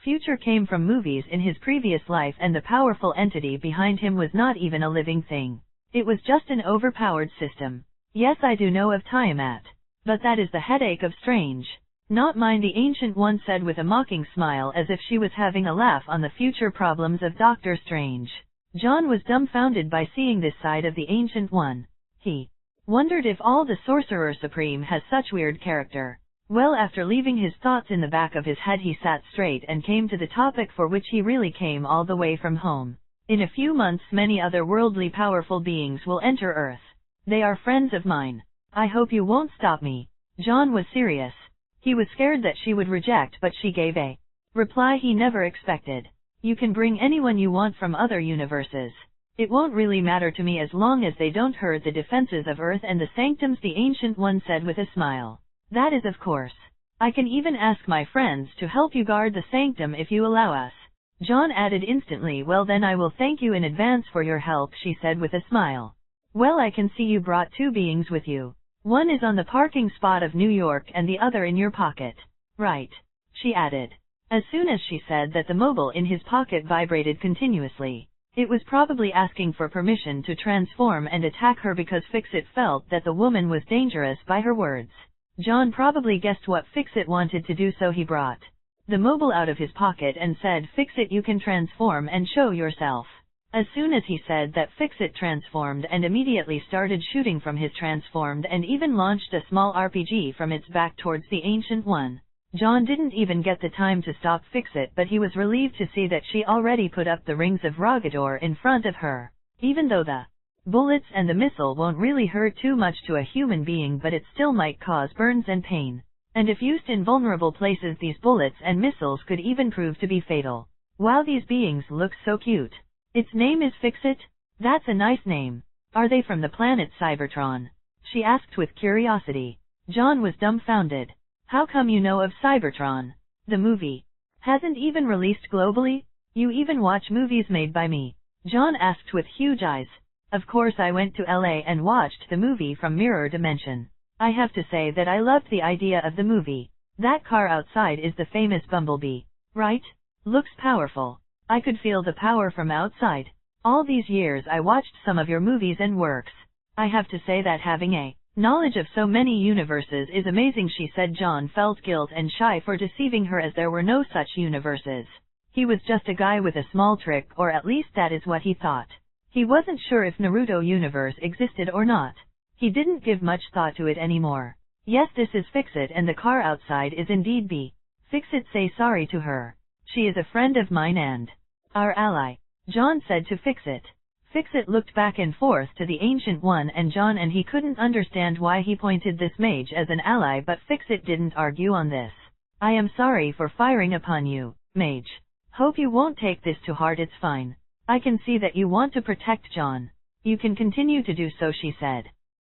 Future came from movies in his previous life, and the powerful entity behind him was not even a living thing. It was just an overpowered system. Yes, I do know of Tiamat. But that is the headache of Strange. Not mine, the Ancient One said with a mocking smile, as if she was having a laugh on the future problems of Doctor Strange. John was dumbfounded by seeing this side of the Ancient One. He wondered if all the Sorcerer Supreme has such weird character. Well, after leaving his thoughts in the back of his head, he sat straight and came to the topic for which he really came all the way from home. In a few months many other worldly powerful beings will enter Earth. They are friends of mine. I hope you won't stop me. John was serious. He was scared that she would reject, but she gave a reply he never expected. You can bring anyone you want from other universes. It won't really matter to me as long as they don't hurt the defenses of Earth and the sanctums, the Ancient One said with a smile. That is of course. I can even ask my friends to help you guard the sanctum if you allow us. John added instantly, well then I will thank you in advance for your help, she said with a smile. Well, I can see you brought two beings with you. One is on the parking spot of New York and the other in your pocket. Right, she added. As soon as she said that, the mobile in his pocket vibrated continuously. It was probably asking for permission to transform and attack her because Fix-It felt that the woman was dangerous by her words. John probably guessed what Fix-It wanted to do, so he brought the mobile out of his pocket and said, Fix-It, you can transform and show yourself. As soon as he said that, Fix-It transformed and immediately started shooting from his transformed and even launched a small RPG from its back towards the Ancient One. John didn't even get the time to stop Fix-It, but he was relieved to see that she already put up the rings of Rogador in front of her. Even though the bullets and the missile won't really hurt too much to a human being, but it still might cause burns and pain. And if used in vulnerable places, these bullets and missiles could even prove to be fatal. Wow, these beings look so cute. Its name is Fix-It? That's a nice name. Are they from the planet Cybertron? She asked with curiosity. John was dumbfounded. How come you know of Cybertron? The movie hasn't even released globally? You even watch movies made by me? John asked with huge eyes. Of course, I went to LA and watched the movie from Mirror Dimension. I have to say that I loved the idea of the movie. That car outside is the famous Bumblebee, right? Looks powerful. I could feel the power from outside. All these years I watched some of your movies and works. I have to say that having a knowledge of so many universes is amazing, she said. John felt guilt and shy for deceiving her, as there were no such universes. He was just a guy with a small trick, or at least that is what he thought. He wasn't sure if Naruto universe existed or not. He didn't give much thought to it anymore. Yes, this is Fix-It, and the car outside is indeed B. Fix-It, say sorry to her. She is a friend of mine and our ally, John said to Fix-It. Fix-It looked back and forth to the Ancient One and John, and he couldn't understand why he pointed this mage as an ally, but Fix-It didn't argue on this. I am sorry for firing upon you, mage. Hope you won't take this to heart, it's fine. I can see that you want to protect John. You can continue to do so, she said.